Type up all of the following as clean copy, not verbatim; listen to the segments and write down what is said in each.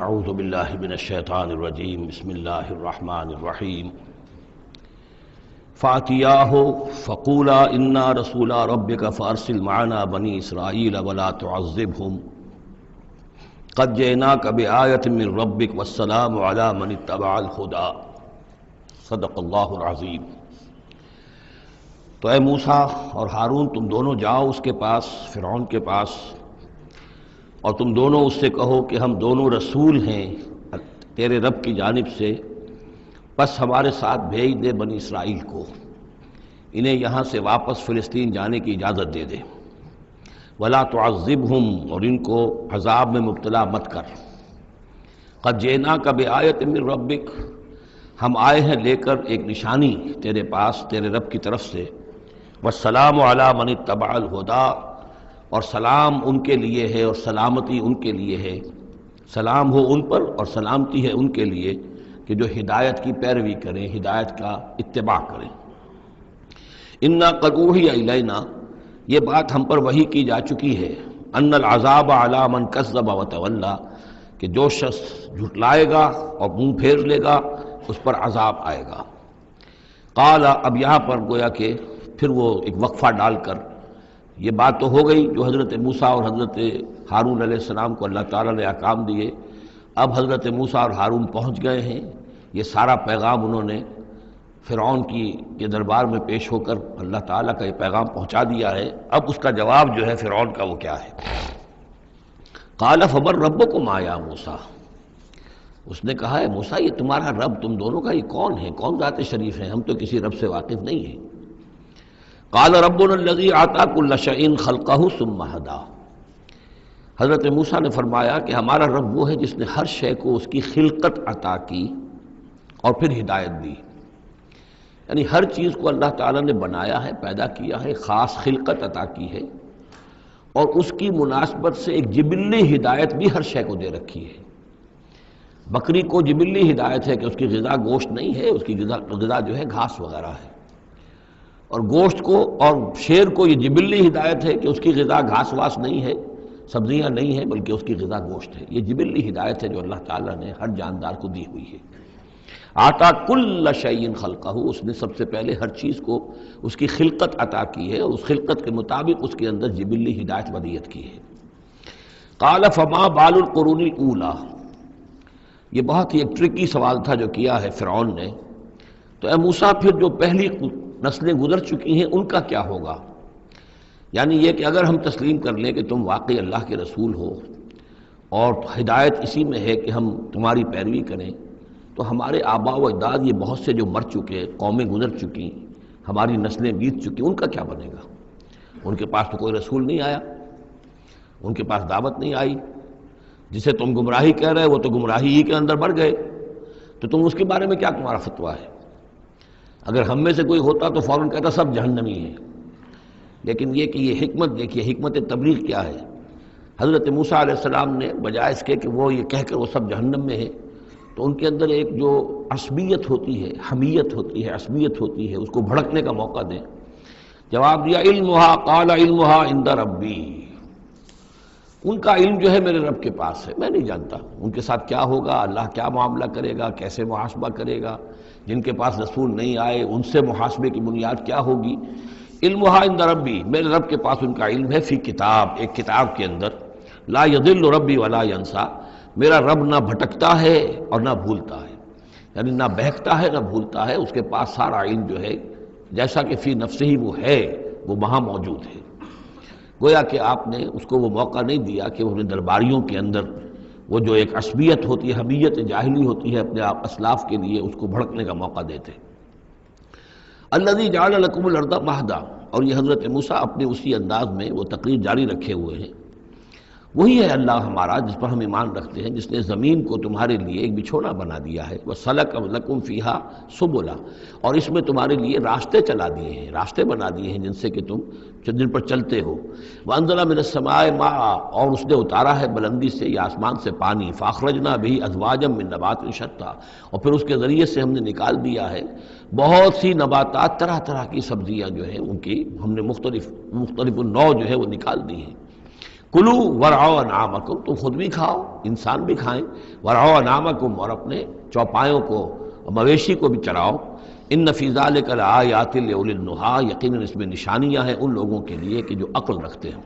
اعوذ باللہ من الشیطان الرجیم بسم اللہ الرحمن الرحیم فاتیاہ فقولا انا رسولا ربک فارسل معنا بنی اسرائیل ولا تعذبہم قد جئناک بآیۃ من ربک والسلام علی من اتبع الہدی صدق اللہ العظیم۔ تو اے موسیٰ اور ہارون تم دونوں جاؤ اس کے پاس، فرعون کے پاس، اور تم دونوں اس سے کہو کہ ہم دونوں رسول ہیں تیرے رب کی جانب سے، بس ہمارے ساتھ بھیج دے بنی اسرائیل کو، انہیں یہاں سے واپس فلسطین جانے کی اجازت دے دے، ولا تعذبہم، اور ان کو عذاب میں مبتلا مت کر، قد جئناک بآیۃ من ربک، ہم آئے ہیں لے کر ایک نشانی تیرے پاس تیرے رب کی طرف سے، والسلام علی من اتبع الہدی، اور سلام ان کے لیے ہے اور سلامتی ان کے لیے ہے، سلام ہو ان پر اور سلامتی ہے ان کے لیے کہ جو ہدایت کی پیروی کریں، ہدایت کا اتباع کریں۔ انا قد اوحی الینا، یہ بات ہم پر وحی کی جا چکی ہے، ان العذاب علی من کذب وتولی، کہ جو شخص جھٹلائے گا اور منہ پھیر لے گا اس پر عذاب آئے گا۔ قال، اب یہاں پر گویا کہ پھر وہ ایک وقفہ ڈال کر یہ بات تو ہو گئی جو حضرت موسیٰ اور حضرت ہارون علیہ السلام کو اللہ تعالیٰ نے احکام دیے، اب حضرت موسیٰ اور ہارون پہنچ گئے ہیں، یہ سارا پیغام انہوں نے فرعون کے دربار میں پیش ہو کر اللہ تعالیٰ کا یہ پیغام پہنچا دیا ہے۔ اب اس کا جواب جو ہے فرعون کا وہ کیا ہے؟ قال فمن ربکم یا موسیٰ، اس نے کہا ہے موسیٰ یہ تمہارا رب تم دونوں کا یہ کون ہے، کون ذات شریف ہے، ہم تو کسی رب سے واقف نہیں ہیں۔ قال ربنا الذی اعطی کل شیء خلقہ ثم ہدی، حضرت موسیٰ نے فرمایا کہ ہمارا رب وہ ہے جس نے ہر شے کو اس کی خلقت عطا کی اور پھر ہدایت دی، یعنی ہر چیز کو اللہ تعالیٰ نے بنایا ہے، پیدا کیا ہے، خاص خلقت عطا کی ہے، اور اس کی مناسبت سے ایک جبلی ہدایت بھی ہر شے کو دے رکھی ہے۔ بکری کو جبلی ہدایت ہے کہ اس کی غذا گوشت نہیں ہے، اس کی غذا جو ہے گھاس وغیرہ ہے، اور گوشت کو اور شیر کو یہ جبلی ہدایت ہے کہ اس کی غذا گھاس واس نہیں ہے، سبزیاں نہیں ہیں، بلکہ اس کی غذا گوشت ہے۔ یہ جبلی ہدایت ہے جو اللہ تعالیٰ نے ہر جاندار کو دی ہوئی ہے۔ آتا کل شیء خلقہ، اس نے سب سے پہلے ہر چیز کو اس کی خلقت عطا کی ہے اور اس خلقت کے مطابق اس کے اندر جبلی ہدایت ودیت کی ہے۔ قال فما بال القرون الاولی، یہ بہت ہی ایک ٹرکی سوال تھا جو کیا ہے فرعون نے، تو اے موسیٰ پھر جو پہلی نسلیں گزر چکی ہیں ان کا کیا ہوگا؟ یعنی یہ کہ اگر ہم تسلیم کر لیں کہ تم واقعی اللہ کے رسول ہو اور ہدایت اسی میں ہے کہ ہم تمہاری پیروی کریں، تو ہمارے آباء و اجداد یہ بہت سے جو مر چکے، قومیں گزر چکی، ہماری نسلیں بیت چکی، ان کا کیا بنے گا؟ ان کے پاس تو کوئی رسول نہیں آیا، ان کے پاس دعوت نہیں آئی، جسے تم گمراہی کہہ رہے وہ تو گمراہی ہی کے اندر بڑھ گئے، تو تم اس کے بارے میں کیا تمہارا فتویٰ ہے؟ اگر ہم میں سے کوئی ہوتا تو فوراً کہتا سب جہنمی ہیں، لیکن یہ کہ یہ حکمت دیکھیے، حکمت تبلیغ کیا ہے۔ حضرت موسیٰ علیہ السلام نے بجائے اس کے کہ وہ یہ کہہ کر وہ سب جہنم میں ہیں، تو ان کے اندر ایک جو عصبیت ہوتی ہے، حمیت ہوتی ہے، عصبیت ہوتی ہے، اس کو بھڑکنے کا موقع دیں۔ جواب دیا علمہا، قال علمہا عند ربی، ان کا علم جو ہے میرے رب کے پاس ہے، میں نہیں جانتا ان کے ساتھ کیا ہوگا، اللہ کیا معاملہ کرے گا، کیسے محاسبہ کرے گا، جن کے پاس رسول نہیں آئے ان سے محاسبے کی بنیاد کیا ہوگی۔ علمہا عند ربی، میرے رب کے پاس ان کا علم ہے، فی کتاب، ایک کتاب کے اندر، لا یضل ربی ولا ینسا، میرا رب نہ بھٹکتا ہے اور نہ بھولتا ہے، یعنی نہ بہکتا ہے نہ بھولتا ہے، اس کے پاس سارا علم جو ہے جیسا کہ فی نفسہ ہی وہ ہے وہ وہاں موجود ہے۔ گویا کہ آپ نے اس کو وہ موقع نہیں دیا کہ وہ اپنے درباریوں کے اندر وہ جو ایک عصبیت ہوتی ہے، حمیت جاہلی ہوتی ہے اپنے اسلاف کے لیے، اس کو بھڑکنے کا موقع دیتے۔ الذی جعل لکم الارض مہدا، اور یہ حضرت موسیٰ اپنے اسی انداز میں وہ تقریر جاری رکھے ہوئے ہیں، وہی ہے اللہ ہمارا جس پر ہم ایمان رکھتے ہیں، جس نے زمین کو تمہارے لیے ایک بچھونا بنا دیا ہے، وَسَلَكَ لَكُمْ فِيهَا سُبُلًا، اور اس میں تمہارے لیے راستے چلا دیے ہیں، راستے بنا دیے ہیں جن سے کہ تم جن پر چلتے ہو۔ وَأَنزَلَ مِنَ السَّمَاءِ مَاءً، اور اس نے اتارا ہے بلندی سے یا آسمان سے پانی، فَأَخْرَجْنَا بِهِ أَزْوَاجًا مِّن نَبَاتٍ شَتَّىٰ، اور پھر اس کے ذریعے سے ہم نے نکال دیا ہے بہت سی نباتات، طرح طرح کی سبزیاں جو ہیں ان کی ہم نے مختلف النوع جو ہے وہ نکال دی ہیں۔ کلو ورعوا انعامکم، تم خود بھی کھاؤ، انسان بھی کھائیں، ورعوا انعامکم، اور اپنے چوپایوں کو اور مویشی کو بھی چراؤ، ان فی ذلک لآیات لأولی النہیٰ، یقیناً اس میں نشانیاں ہیں ان لوگوں کے لیے کہ جو عقل رکھتے ہیں۔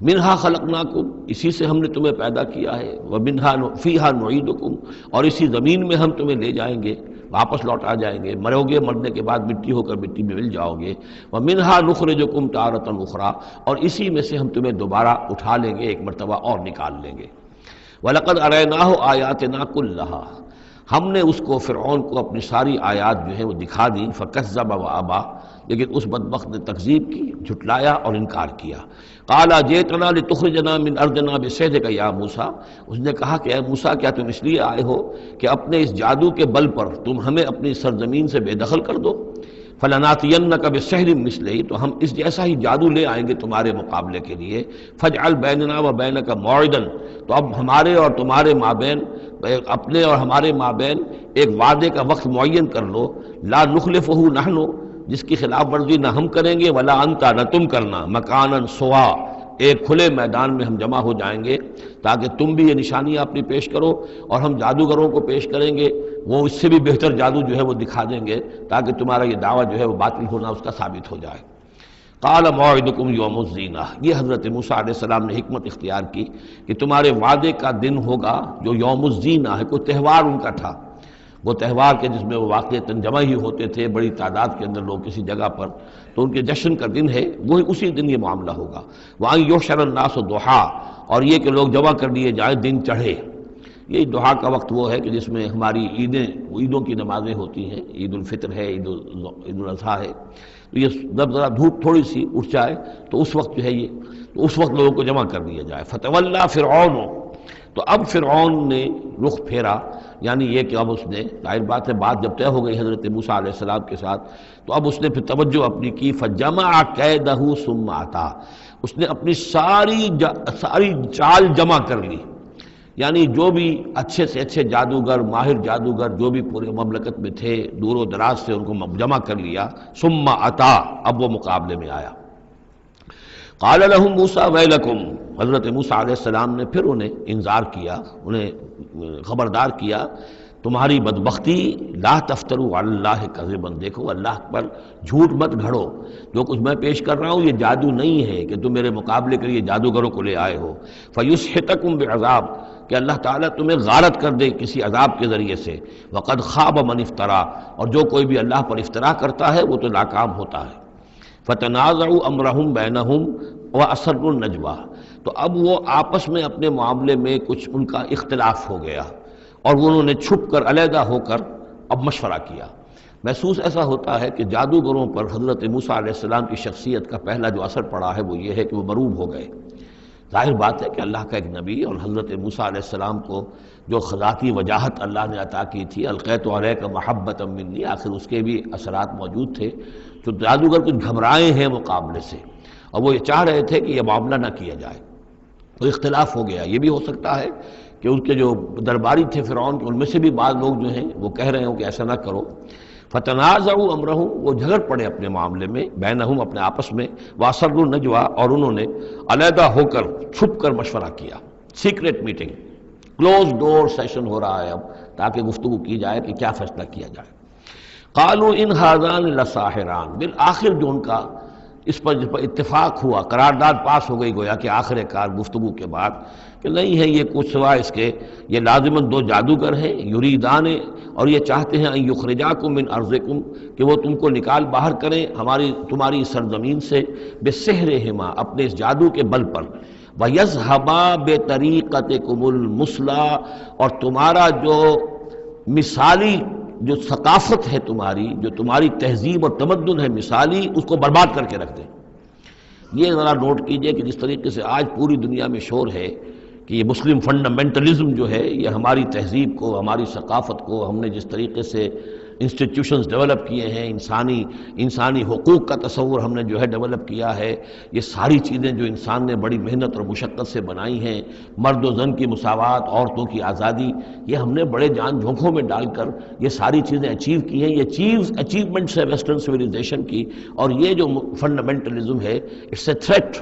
منہا خلقناکم، اسی سے ہم نے تمہیں پیدا کیا ہے، ومنہا فیہا نعیدکم، اور اسی زمین میں ہم تمہیں لے جائیں گے، واپس لوٹ آ جائیں گے، مرو گے، مرنے کے بعد مٹی ہو کر مٹی میں مل جاؤ گے، ومنہا نخرجکم تارۃ اخری، اور اسی میں سے ہم تمہیں دوبارہ اٹھا لیں گے، ایک مرتبہ اور نکال لیں گے۔ وَلَقَدْ أَرَيْنَاهُ آيَاتِنَا كُلَّهَا، ہم نے اس کو فرعون کو اپنی ساری آیات جو ہیں وہ دکھا دی، فَكَذَّبَ وَأَبَى، لیکن اس بدبخت نے تکذیب کی، جھٹلایا اور انکار کیا۔ قَالَ جِئْتَنَا لِتُخْرِجَنَا مِنْ أَرْضِنَا بِسِحْرِكَ يَا موسیٰ، اس نے کہا کہ اے موسیٰ، کیا تم اس لیے آئے ہو کہ اپنے اس جادو کے بل پر تم ہمیں اپنی سرزمین سے بے دخل کر دو؟ فَلَنَأْتِيَنَّكَ بِسِحْرٍ مِثْلِهِ، تو ہم اس جیسا ہی جادو لے آئیں گے تمہارے مقابلے کے لیے۔ فَاجْعَلْ بَيْنَنَا وَبَيْنَكَ مَوْعِدًا، تو اب ہمارے اور تمہارے مابین، اپنے اور ہمارے مابین ایک وعدے کا وقت معین کر لو، لا نخلفہ نحن، جس کی خلاف ورزی نہ ہم کریں گے، ولا انتا، نہ تم کرنا، مکاناً سوا، ایک کھلے میدان میں ہم جمع ہو جائیں گے تاکہ تم بھی یہ نشانیاں اپنی پیش کرو اور ہم جادوگروں کو پیش کریں گے، وہ اس سے بھی بہتر جادو جو ہے وہ دکھا دیں گے تاکہ تمہارا یہ دعویٰ جو ہے وہ باطل ہونا اس کا ثابت ہو جائے۔ قال موعدکم یوم الزینہ، یہ حضرت موسیٰ علیہ السلام نے حکمت اختیار کی کہ تمہارے وعدے کا دن ہوگا جو یوم الزینہ ہے، کوئی تہوار ان کا تھا، وہ تہوار کے جس میں وہ واقعتاً جمع ہی ہوتے تھے بڑی تعداد کے اندر لوگ کسی جگہ پر، تو ان کے جشن کا دن ہے، وہی اسی دن یہ معاملہ ہوگا۔ وَأَن يُحْشَرَ النَّاسُ ضُحًى، اور یہ کہ لوگ جمع کر لیے جائیں دن چڑھے۔ یہ دعا کا وقت وہ ہے کہ جس میں ہماری عیدوں کی نمازیں ہوتی ہیں، عید الفطر ہے، عید الاضحیٰ ہے، تو یہ جب ذرا دھوپ تھوڑی سی اٹھ جائے تو اس وقت جو ہے یہ، تو اس وقت لوگوں کو جمع کر دیا جائے۔ فَتَوَلَّىٰ فِرْعَوْنُ، تو اب فرعون نے رخ پھیرا، یعنی یہ کہ اب اس نے، ظاہر بات ہے بات جب طے ہو گئی حضرت موسیٰ علیہ السلام کے ساتھ، تو اب اس نے پھر توجہ اپنی کی، فَجَمَعَ كَيْدَهُ ثُمَّ أَتَىٰ، اس نے اپنی ساری چال جمع کر لی، یعنی جو بھی اچھے سے اچھے جادوگر، ماہر جادوگر جو بھی پورے مملکت میں تھے، دور و دراز سے ان کو جمع کر لیا۔ ثُمَّ أَتَىٰ، اب وہ مقابلے میں آیا۔ قال لهم موسیٰ ویلکم، حضرت موسیٰ علیہ السلام نے پھر انہیں انذار کیا، انہیں خبردار کیا، تمہاری بدبختی، لا تفتروا علی اللہ کذبا، دیکھو اللہ پر جھوٹ مت گھڑو، جو کچھ میں پیش کر رہا ہوں یہ جادو نہیں ہے کہ تم میرے مقابلے کے لیے جادوگروں کو لے آئے ہو۔ فیسحتکم بعذاب، کہ اللہ تعالیٰ تمہیں غارت کر دے کسی عذاب کے ذریعے سے۔ وقد خاب من افترا، اور جو کوئی بھی اللہ پر افترا کرتا ہے وہ تو ناکام ہوتا ہے۔ فتنازعوا امرهم بینہم واسروا النجوى، تو اب وہ آپس میں اپنے معاملے میں کچھ ان کا اختلاف ہو گیا اور انہوں نے چھپ کر، علیحدہ ہو کر اب مشورہ کیا۔ محسوس ایسا ہوتا ہے کہ جادوگروں پر حضرت موسیٰ علیہ السلام کی شخصیت کا پہلا جو اثر پڑا ہے وہ یہ ہے کہ وہ مروب ہو گئے۔ ظاہر بات ہے کہ اللہ کا ایک نبی اور حضرت موسیٰ علیہ السلام کو جو ذاتی وجاہت اللہ نے عطا کی تھی، القیت علیک محبۃ منی، آخر اس کے بھی اثرات موجود تھے، تو جادوگر کچھ گھبرائے ہیں مقابلے سے، اور وہ یہ چاہ رہے تھے کہ یہ معاملہ نہ کیا جائے، تو اختلاف ہو گیا۔ یہ بھی ہو سکتا ہے کہ ان کے جو درباری تھے فرعون کے، ان میں سے بھی بعض لوگ جو ہیں وہ کہہ رہے ہوں کہ ایسا نہ کرو۔ فتنازعوا امرهم، وہ جھگڑ پڑے اپنے معاملے میں، بینہم، اپنے آپس میں، واسروا النجوى، اور انہوں نے علیحدہ ہو کر چھپ کر مشورہ کیا، سیکریٹ میٹنگ، کلوز ڈور سیشن ہو رہا ہے اب، تاکہ گفتگو کی جائے کہ کیا فیصلہ کیا جائے۔ قالوا ان هذان لساحران، بالآخر جو ان کا اس پر اتفاق ہوا، قرارداد پاس ہو گئی گویا کہ آخر کار گفتگو کے بعد، کہ نہیں ہے یہ کچھ سوا اس کے، یہ لازماً دو جادوگر ہیں، یریدان، اور یہ چاہتے ہیں ان یخرجاکم من ارضکم، کہ وہ تم کو نکال باہر کریں تمہاری سرزمین سے، بسحرہما، اپنے اس جادو کے بل پر، ویذھبا بطریقتکم المثلی، اور تمہارا جو مثالی جو ثقافت ہے تمہاری، جو تمہاری تہذیب اور تمدن ہے مثالی، اس کو برباد کر کے رکھ دیں۔ یہ ذرا نوٹ کیجئے کہ جس طریقے سے آج پوری دنیا میں شور ہے کہ یہ مسلم فنڈامنٹلزم جو ہے یہ ہماری تہذیب کو، ہماری ثقافت کو، ہم نے جس طریقے سے انسٹیٹیوشنز ڈیولپ کیے ہیں، انسانی حقوق کا تصور ہم نے جو ہے ڈیولپ کیا ہے، یہ ساری چیزیں جو انسان نے بڑی محنت اور مشقت سے بنائی ہیں، مرد و زن کی مساوات، عورتوں کی آزادی، یہ ہم نے بڑے جان جھونکوں میں ڈال کر یہ ساری چیزیں اچیو کی ہیں، یہ اچیومنٹس ہے ویسٹرن سویلائزیشن کی، اور یہ جو فنڈامنٹلزم ہے اٹس اے تھریٹ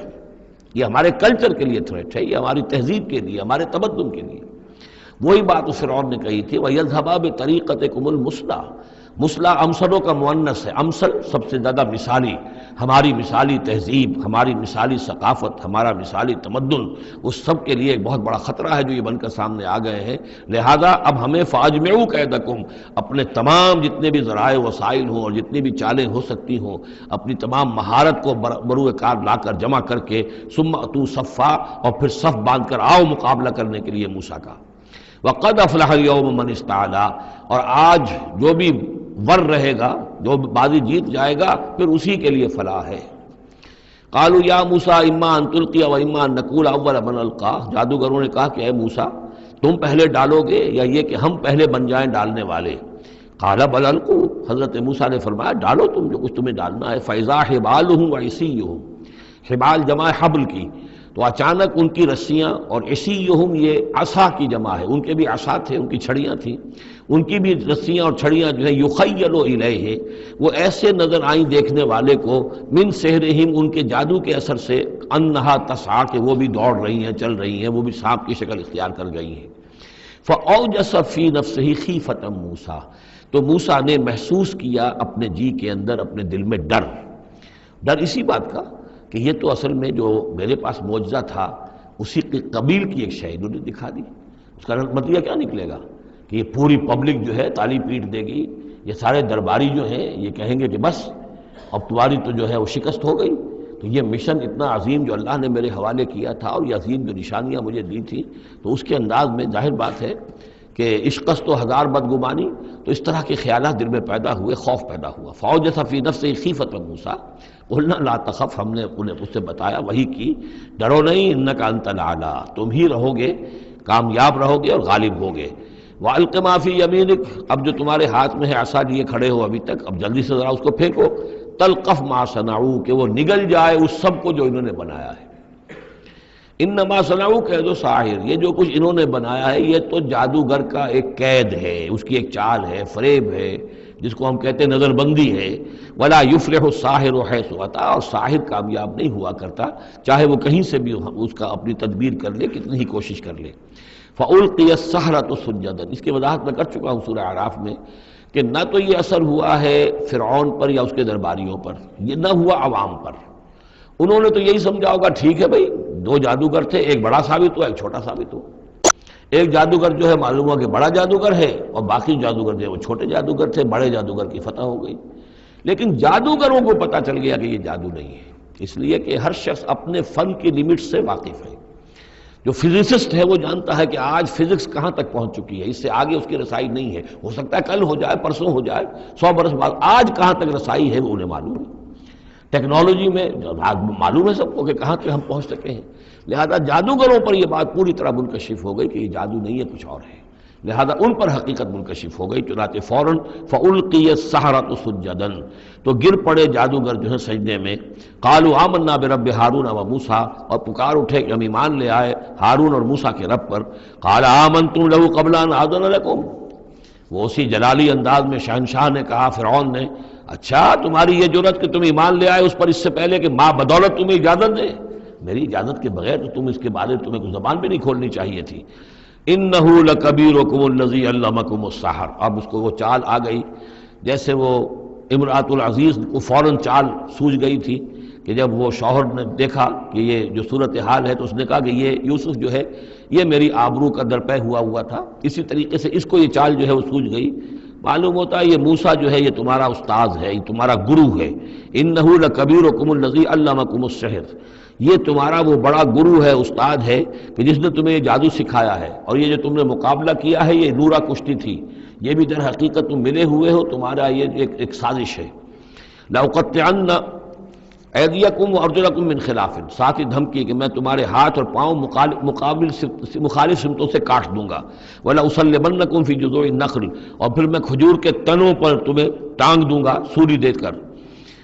یہ ہمارے کلچر کے لیے تھریٹ ہے، یہ ہماری تہذیب کے لیے، ہمارے تمدن کے لیے۔ وہی بات اس فرعون نے کہی تھی وَيَذْهَبَا بِطَرِيقَتِكُمُ الْمُثْلَىٰ، مثلا امثلوں کا مؤنث ہے، امثل سب سے زیادہ مثالی، ہماری مثالی تہذیب، ہماری مثالی ثقافت، ہمارا مثالی تمدن، اس سب کے لیے ایک بہت بڑا خطرہ ہے جو یہ بن کر سامنے آ گئے ہیں۔ لہذا اب ہمیں فَأَجْمِعُوا كَيْدَكُمْ، اپنے تمام جتنے بھی ذرائع وسائل ہوں اور جتنی بھی چالیں ہو سکتی ہوں، اپنی تمام مہارت کو بروئے کار لا کر جمع کر کے ثم اتوا صفا، اور پھر صف باندھ کر آؤ مقابلہ کرنے کے لیے موسیٰ کا۔ وَقَدْ أَفْلَحَ الْيَوْمَ مَنِ اسْتَعْلَىٰ، اور آج جو بھی ور رہے گا، جو بازی جیت جائے گا، پھر اسی کے لیے فلاح ہے۔ قالوا یا موسیٰ اما ان تلقی و اما ان نکون اول من القا، جادوگروں نے کہا کہ اے موسیٰ تم پہلے ڈالو گے یا یہ کہ ہم پہلے بن جائیں ڈالنے والے؟ قال بل القوا، حضرت موسیٰ نے فرمایا ڈالو تم جو کچھ تمہیں ڈالنا ہے۔ فاذا حبالهم وعصیهم، حبال جمع ہے حبل کی، تو اچانک ان کی رسیاں، اور عصیہم یہ عصا کی جمع ہے، ان کے بھی عصا تھے، ان کی چھڑیاں تھیں، ان کی بھی رسیاں اور چھڑیاں جو ہے یخیل الیہ، وہ ایسے نظر آئیں دیکھنے والے کو، من سحرہم، ان کے جادو کے اثر سے، انہا تسعی، کہ وہ بھی دوڑ رہی ہیں، چل رہی ہیں، وہ بھی سانپ کی شکل اختیار کر گئی ہیں۔ فاوجس فی نفسہ خیفۃ موسیٰ، تو موسیٰ نے محسوس کیا اپنے جی کے اندر، اپنے دل میں ڈر اسی بات کا کہ یہ تو اصل میں جو میرے پاس معجزہ تھا اسی کے قبیل کی ایک شے انہوں نے دکھا دی۔ اس کا نتیجہ کیا نکلے گا کہ یہ پوری پبلک جو ہے تالی پیٹ دے گی، یہ سارے درباری جو ہیں یہ کہیں گے کہ بس اب تمہاری تو جو ہے وہ شکست ہو گئی۔ تو یہ مشن اتنا عظیم جو اللہ نے میرے حوالے کیا تھا، اور یہ عظیم جو نشانیاں مجھے دی تھی، تو اس کے انداز میں ظاہر بات ہے کہ عشقست و ہزار بدگمانی، تو اس طرح کے خیالات دل میں پیدا ہوئے، خوف پیدا ہوا۔ فاوجس فی نفسہ خیفۃ موسیٰ قلنا لا تخف، ہم نے انہیں اس سے بتایا، وہی کی، ڈرو نہیں، انک انت الاعلیٰ، تم ہی رہو گے، کامیاب رہو گے اور غالب ہوگے۔ وَأَلْقِ مَا فِي يَمِينِكَ، اب جو تمہارے ہاتھ میں ہے عصا لیے کھڑے ہو ابھی تک، اب جلدی سے ذرا اس کو پھینکو، تلقف ما صنعوا، کہ وہ نگل جائے اس سب کو جو انہوں نے بنایا ہے۔ انما صنعوا کید ساحر، یہ جو کچھ انہوں نے بنایا ہے یہ تو جادوگر کا ایک قید ہے، اس کی ایک چال ہے، فریب ہے، جس کو ہم کہتے ہیں نظر بندی ہے۔ ولا یفلح الساحر حیث اتی، اور ساحر کامیاب نہیں ہوا کرتا چاہے وہ کہیں سے بھی اس کا اپنی تدبیر کر لے، کتنی ہی کوشش کر لے۔ فألقی السحرۃ سجدا، اس کی وضاحت میں کر چکا ہوں سورہ اعراف میں کہ نہ تو یہ اثر ہوا ہے فرعون پر یا اس کے درباریوں پر، یہ نہ ہوا عوام پر۔ انہوں نے تو یہی سمجھا ہوگا ٹھیک ہے بھائی، دو جادوگر تھے، ایک بڑا ثابت ہوا، ایک چھوٹا ثابت ہوا۔ ایک جادوگر جو ہے معلوم ہوا کہ بڑا جادوگر ہے، اور باقی جادوگر جو ہے وہ چھوٹے جادوگر تھے، بڑے جادوگر کی فتح ہو گئی۔ لیکن جادوگروں کو پتہ چل گیا کہ یہ جادو نہیں ہے، اس لیے کہ ہر شخص اپنے فن کی لمٹ سے واقف ہے۔ جو فزسسٹ ہے وہ جانتا ہے کہ آج فزکس کہاں تک پہنچ چکی ہے، اس سے آگے اس کی رسائی نہیں ہے، ہو سکتا ہے کل ہو جائے، پرسوں ہو جائے، 100 برس بعد، آج کہاں تک رسائی ہے وہ انہیں معلوم ہے۔ ٹیکنالوجی میں معلوم ہے سب کو کہ کہاں تک ہم پہنچ سکے ہیں، لہذا جادوگروں پر یہ بات پوری طرح منکشف ہو گئی کہ یہ جادو نہیں ہے، کچھ اور ہے، لہذا ان پر حقیقت منکشف ہو گئی، چنانچہ فوراً فألقی السحرۃ سجدا، تو گر پڑے جادوگر جو ہیں سجدے میں۔ قالوا آمنا برب ہارون و موسیٰ، اور پکار اٹھے کہ ہم ایمان لے آئے ہارون اور موسیٰ کے رب پر۔ قال آمنتم لہ قبل ان آذن لکم، وہ اسی جلالی انداز میں شہنشاہ نے کہا، فرعون نے، اچھا تمہاری یہ جرت کہ تم ایمان لے آئے اس پر اس سے پہلے کہ ماں بدولت تمہیں اجازت دے؟ میری اجازت کے بغیر تو تم اس کے بارے میں تمہیں کوئی زبان بھی نہیں کھولنی چاہیے تھی۔ انہ لکبیرکم الذی علمکم السحر، اب اس کو وہ چال آ گئی، جیسے وہ امرأۃ العزیز کو فوراً چال سوجھ گئی تھی کہ جب وہ شوہر نے دیکھا کہ یہ جو صورتحال ہے تو اس نے کہا کہ یہ یوسف جو ہے یہ میری آبرو کا درپے ہوا تھا، اسی طریقے سے اس کو یہ چال جو ہے وہ سوجھ گئی۔ معلوم ہوتا ہے یہ موسیٰ جو ہے یہ تمہارا استاذ ہے، یہ تمہارا گرو ہے۔ انہ لکبیرکم الذی علمکم السحر، یہ تمہارا وہ بڑا گرو ہے، استاد ہے کہ جس نے تمہیں یہ جادو سکھایا ہے، اور یہ جو تم نے مقابلہ کیا ہے یہ نورا کشتی تھی، یہ بھی در حقیقت تم ملے ہوئے ہو، تمہارا یہ ایک سازش ہے۔ لأقطعن ایدیکم وارجلکم من خلاف، ساتھ ہی دھمکی کہ میں تمہارے ہاتھ اور پاؤں مخالف سمتوں سے کاٹ دوں گا۔ ولاصلبنکم فی جذوع النخل، اور پھر میں کھجور کے تنوں پر تمہیں ٹانگ دوں گا سولی دے کر۔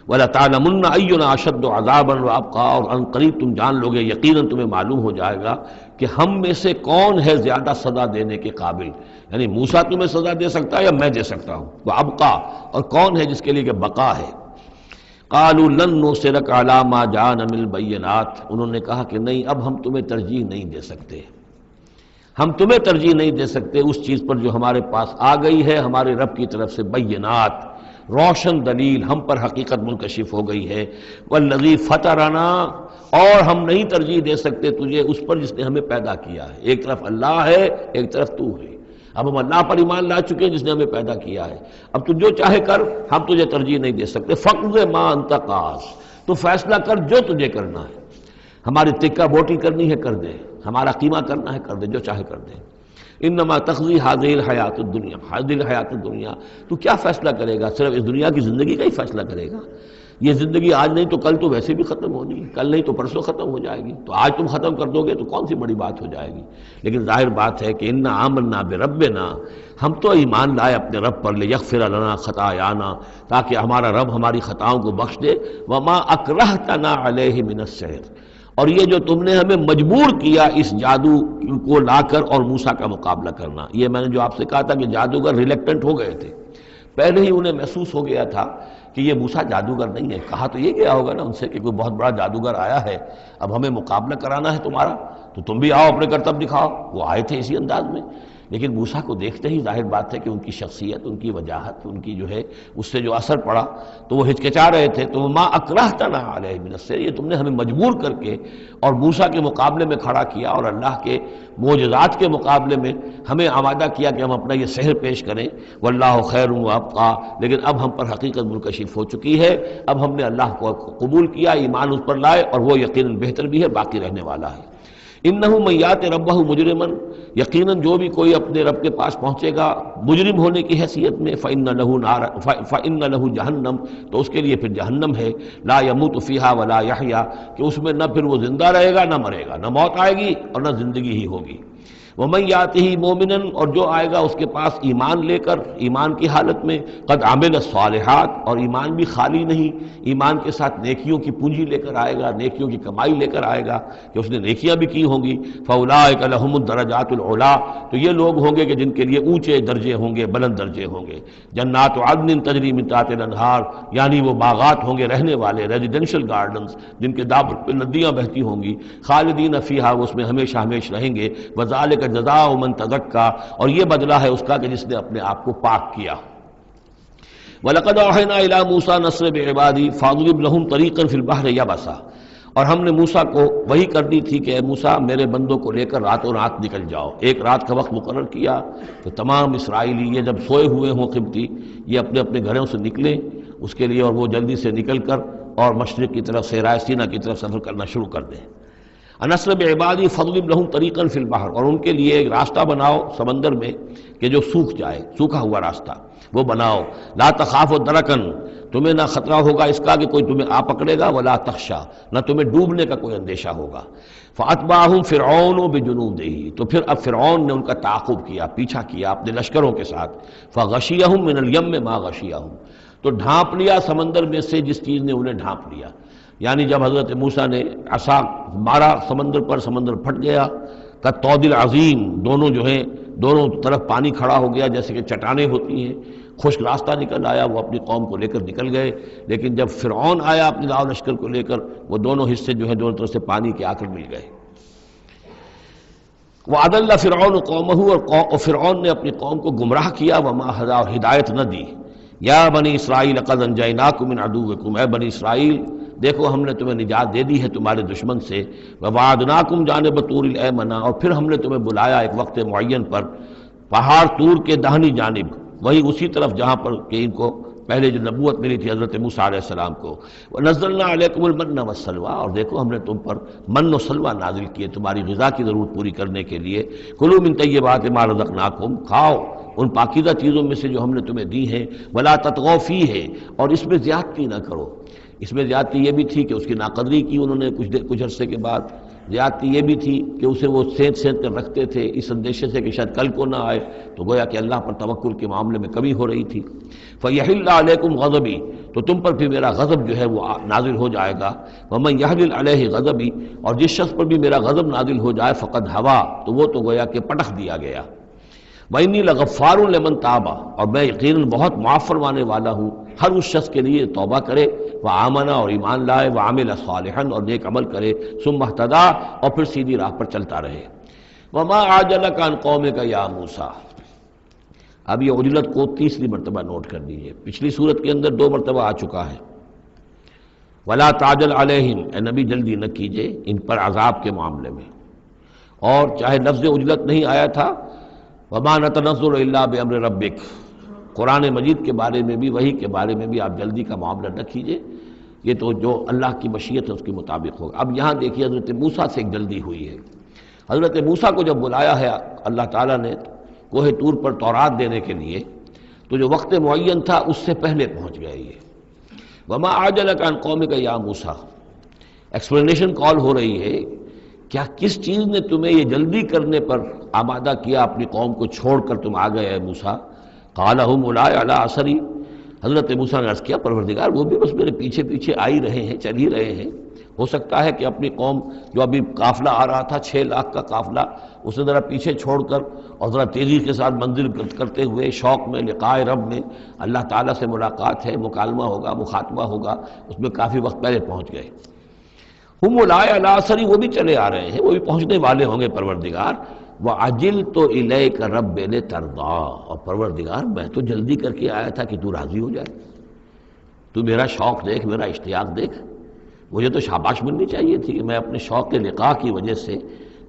وَلَتَعْلَمُنَّ أَيُّنَا أَشَدُّ عَذَابًا وَأَبْقَىٰ، اور ان قریب تم جان لوگے، یقیناً تمہیں معلوم ہو جائے گا کہ ہم میں سے کون ہے زیادہ سزا دینے کے قابل، یعنی موسیٰ تمہیں سزا دے سکتا ہے یا میں دے سکتا ہوں، وَأَبْقَىٰ، اور کون ہے جس کے لیے کہ بقا ہے۔ قالوا لن نصرک علی ما جاءنا من البینات، انہوں نے کہا کہ نہیں، اب ہم تمہیں ترجیح نہیں دے سکتے، ہم تمہیں ترجیح نہیں دے سکتے اس چیز پر جو ہمارے پاس آ گئی ہے ہمارے رب کی طرف سے، بینات، روشن دلیل ہم پر حقیقت منکشف ہو گئی ہے، والذی فطرنا، اور ہم نہیں ترجیح دے سکتے تجھے اس پر جس نے ہمیں پیدا کیا ہے، ایک طرف اللہ ہے ایک طرف تو ہے، اب ہم اللہ پر ایمان لا چکے ہیں جس نے ہمیں پیدا کیا ہے، اب تو جو چاہے کر، ہم تجھے ترجیح نہیں دے سکتے، فقض ما انت قاض، تو فیصلہ کر جو تجھے کرنا ہے، ہماری تکہ بوٹی کرنی ہے کر دے، ہمارا قیمہ کرنا ہے کر دے، جو چاہے کر دے، انما تقضی هذه الحیات الدنیا، هذه الحیات الدنیا، تو کیا فیصلہ کرے گا؟ صرف اس دنیا کی زندگی کا ہی فیصلہ کرے گا؟ یہ زندگی آج نہیں تو کل تو ویسے بھی ختم ہونی ہے، کل نہیں تو پرسوں ختم ہو جائے گی، تو آج تم ختم کر دو گے تو کون سی بڑی بات ہو جائے گی؟ لیکن ظاہر بات ہے کہ انا آمنا بربنا، ہم تو ایمان لائے اپنے رب پر، لیغفر لنا خطایانا، تاکہ ہمارا رب ہماری خطاؤں کو بخش دے، وما اکرہتنا علیہ من السحر، اور یہ جو تم نے ہمیں مجبور کیا اس جادو کو لا کر اور موسیٰ کا مقابلہ کرنا، یہ میں نے جو آپ سے کہا تھا کہ جادوگر ریلیکٹنٹ ہو گئے تھے، پہلے ہی انہیں محسوس ہو گیا تھا کہ یہ موسیٰ جادوگر نہیں ہے، کہا تو یہ گیا ہوگا نا ان سے کہ کوئی بہت بڑا جادوگر آیا ہے، اب ہمیں مقابلہ کرانا ہے تمہارا، تو تم بھی آؤ اپنے کرتب دکھاؤ، وہ آئے تھے اسی انداز میں، لیکن موسیٰ کو دیکھتے ہی ظاہر بات ہے کہ ان کی شخصیت، ان کی وجاہت، ان کی جو ہے اس سے جو اثر پڑا تو وہ ہچکچا رہے تھے، تو ما اکرہتنا علیہ من السحر، یہ تم نے ہمیں مجبور کر کے اور موسیٰ کے مقابلے میں کھڑا کیا اور اللہ کے معجزات کے مقابلے میں ہمیں آمادہ کیا کہ ہم اپنا یہ سحر پیش کریں، واللہ خیر وابقیٰ، لیکن اب ہم پر حقیقت منکشف ہو چکی ہے، اب ہم نے اللہ کو قبول کیا، ایمان اس پر لائے، اور وہ یقیناً بہتر بھی ہے، باقی رہنے والا ہے۔ انہ من یات ربہ مجرما، یقیناً جو بھی کوئی اپنے رب کے پاس پہنچے گا مجرم ہونے کی حیثیت میں، فإن لہ جہنم، تو اس کے لیے پھر جہنم ہے، لا یموت فیہا ولا یحیا، کہ اس میں نہ پھر وہ زندہ رہے گا نہ مرے گا، نہ موت آئے گی اور نہ زندگی ہی ہوگی۔ ومن یاتہ مومنا، اور جو آئے گا اس کے پاس ایمان لے کر، ایمان کی حالت میں، قد عمل الصالحات، اور ایمان بھی خالی نہیں، ایمان کے ساتھ نیکیوں کی پونجی لے کر آئے گا، نیکیوں کی کمائی لے کر آئے گا کہ اس نے نیکیاں بھی کی ہوں گی، فاولئک لہم الدرجات العلی، تو یہ لوگ ہوں گے کہ جن کے لیے اونچے درجے ہوں گے، بلند درجے ہوں گے، جنات عدن تجری من تحتها الانہار، یعنی وہ باغات ہوں گے رہنے والے، ریزیڈینشل گارڈنز جن کے دامن پہ ندیاں بہتی ہوں گی، خالدین فیہا، وہ اس میں ہمیشہ ہمیش رہیں گے، وذالک جزاء من تزکا، اور یہ بدلہ ہے اس کا کہ جس نے اپنے آپ کو پاک کیا۔ وَلَقَدْ أَوْحَيْنَا إِلَىٰ مُوسَىٰ نَسْرِ بِعِبَادِي فَاضْرِبْ لَهُمْ طَرِيقًا فِي الْبَحْرِ يَبَسًا، اور ہم نے موسیٰ کو وہی کر دی تھی کہ اے موسیٰ میرے بندوں کو لے کر راتوں رات نکل جاؤ، ایک رات کا وقت مقرر کیا کہ تمام اسرائیلی یہ جب سوئے ہوئے ہوں قبطی، یہ اپنے اپنے گھروں سے نکلیں اس کے لیے، اور وہ جلدی سے نکل کر اور مشرق کی طرف صحرائے سینا کی طرف سفر کرنا شروع کر دیں۔ انصر بعبادی فضرب لہم طریقا فی البحر، اور ان کے لیے ایک راستہ بناؤ سمندر میں کہ جو سوکھ جائے، سوکھا ہوا راستہ وہ بناؤ، لا تخاف درکن، تمہیں نہ خطرہ ہوگا اس کا کہ کوئی تمہیں آ پکڑے گا، ولا تخشا، نہ تمہیں ڈوبنے کا کوئی اندیشہ ہوگا۔ فاتبعہم فرعون بجنودہ، تو پھر اب فرعون نے ان کا تعاقب کیا، پیچھا کیا اپنے لشکروں کے ساتھ، فغشیہم من الیم ما غشیہم، تو ڈھانپ لیا سمندر میں سے جس چیز نے انہیں ڈھانپ لیا، یعنی جب حضرت موسیٰ نے عصا مارا سمندر پر، سمندر پھٹ گیا، کالطود العظیم، دونوں جو ہیں دونوں طرف پانی کھڑا ہو گیا جیسے کہ چٹانیں ہوتی ہیں، خشک راستہ نکل آیا، وہ اپنی قوم کو لے کر نکل گئے، لیکن جب فرعون آیا اپنے لاؤ لشکر کو لے کر، وہ دونوں حصے جو ہیں دونوں طرف سے پانی کے آ کر مل گئے۔ وَأَضَلَّ فِرْعَوْنُ قَوْمَهُ، اور فرعون نے اپنی قوم کو گمراہ کیا، وَمَا هَدَىٰ، اور ہدایت نہ دی۔ یا بنی اسرائیل قد انجیناکم من عدوکم، اے بنی اسرائیل دیکھو ہم نے تمہیں نجات دے دی ہے تمہارے دشمن سے، ووعدناکم جانب طور الایمن، اور پھر ہم نے تمہیں بلایا ایک وقت معین پر پہاڑ طور کے داہنی جانب، وہی اسی طرف جہاں پر کہ ان کو پہلے جو نبوت ملی تھی حضرت موسیٰ علیہ السلام کو، وَنَزَّلْنَا عَلَيْكُمُ الْمَنَّ وَالسَّلْوَىٰ، اور دیکھو ہم نے تم پر من و سلوہ نازل کیے تمہاری غذا کی ضرورت پوری کرنے کے لیے، کُلُوا مِن طَیِّبَاتِ مَا رَزَقْنَاکُمْ، کھاؤ ان پاکیزہ چیزوں میں سے جو ہم نے تمہیں دی ہیں، وَلَا تَطْغَوْا فِیہِ، اور اس میں زیادتی نہ کرو۔ اس میں زیادتی یہ بھی تھی کہ اس کی ناقدری کی انہوں نے کچھ عرصے کے بعد، زیادتی یہ بھی تھی کہ اسے وہ سینت کر رکھتے تھے اس اندیشے سے کہ شاید کل کو نہ آئے، تو گویا کہ اللہ پر توکل کے معاملے میں کمی ہو رہی تھی۔ فَيَحِلَّ عَلَيْكُمْ غَضَبِي، تو تم پر بھی میرا غضب جو ہے وہ نازل ہو جائے گا۔ وَمَن يَحْلِلْ عَلَيْهِ غَضَبِي، اور جس شخص پر بھی میرا غضب نازل ہو جائے، فقد ہوا، تو وہ تو گویا کہ پٹخ دیا گیا۔ وَإِنِّي لَغَفَّارٌ لِمَن تَابَ، اور میں یقیناً بہت معاف فرمانے والا ہوں ہر اس شخص کے لیے توبہ کرے، وآمن اور ایمان لائے، وعمل صالحا اور نیک عمل کرے، ثم اہتدی اور پھر سیدھی راہ پر چلتا رہے۔ وما عجلک عن قومک یا موسیٰ، اب یہ عجلت کو تیسری مرتبہ نوٹ کر دیجئے، پچھلی صورت کے اندر 2 مرتبہ آ چکا ہے۔ ولا تعجل علیہم، اے نبی جلدی نہ کیجئے ان پر عذاب کے معاملے میں، اور چاہے لفظ عجلت نہیں آیا تھا، وما نتنزل الا بامر ربک، قرآن مجید کے بارے میں بھی، وحی کے بارے میں بھی آپ جلدی کا معاملہ نہ کیجئے، یہ تو جو اللہ کی مشیت ہے اس کے مطابق ہوگا۔ اب یہاں دیکھیے حضرت موسیٰ سے ایک جلدی ہوئی ہے۔ حضرت موسیٰ کو جب بلایا ہے اللہ تعالیٰ نے کوہ طور پر تورات دینے کے لیے، تو جو وقت معین تھا اس سے پہلے پہنچ گئے یہ۔ وما عجلک عن قومک یا موسیٰ، ایکسپلینیشن کال ہو رہی ہے، کیا کس چیز نے تمہیں یہ جلدی کرنے پر آمادہ کیا، اپنی قوم کو چھوڑ کر تم آ گئے اے موسیٰ؟ قال هم اولئک علی اثری، حضرت موسیٰ نے عرض کیا پروردگار وہ بھی بس میرے پیچھے پیچھے آ ہی رہے ہیں، چل ہی رہے ہیں۔ ہو سکتا ہے کہ اپنی قوم جو ابھی قافلہ آ رہا تھا 6 لاکھ کا قافلہ، اسے ذرا پیچھے چھوڑ کر اور ذرا تیزی کے ساتھ منزل کرتے ہوئے شوق میں لقاء رب میں، اللہ تعالیٰ سے ملاقات ہے، مکالمہ ہوگا، مخاطبہ ہوگا، اس میں کافی وقت پہلے پہنچ گئے۔ ہم اولئک علی اثری، وہ بھی چلے آ رہے ہیں، وہ بھی پہنچنے والے ہوں گے پروردگار۔ وعجلت الیک رب لترضی، اور پروردگار میں تو جلدی کر کے آیا تھا کہ تو راضی ہو جائے، تو میرا شوق دیکھ، میرا اشتیاق دیکھ، مجھے تو شاباش ملنی چاہیے تھی کہ میں اپنے شوق لقاء کی وجہ سے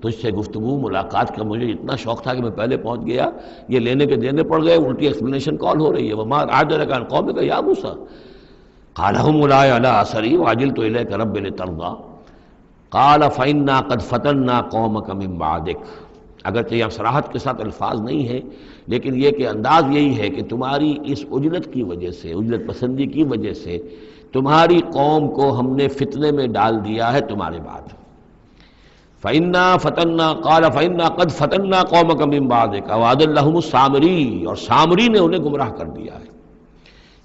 تجھ سے گفتگو ملاقات کا مجھے اتنا شوق تھا کہ میں پہلے پہنچ گیا، یہ لینے کے دینے پڑ گئے، الٹی ایکسپلینیشن کال ہو رہی ہے۔ وما عجلک عن قومک یا موسیٰ قال هم اولئک علی اثری وعجلت الیک رب لترضی قال فإنا قد فتنا قومک من بعدک، اگرچہ یہ صراحت کے ساتھ الفاظ نہیں ہیں، لیکن یہ کہ انداز یہی ہے کہ تمہاری اس عجلت کی وجہ سے، عجلت پسندی کی وجہ سے تمہاری قوم کو ہم نے فتنے میں ڈال دیا ہے تمہارے بعد۔ فَإِنَّا فَتَنَّا قَالَ فَإِنَّا قَدْ فَتَنَّا قَوْمَكَ مِن بَعْدِكَ وَأَضَلَّهُمُ السَّامِرِيُّ، اور سامری نے انہیں گمراہ کر دیا ہے۔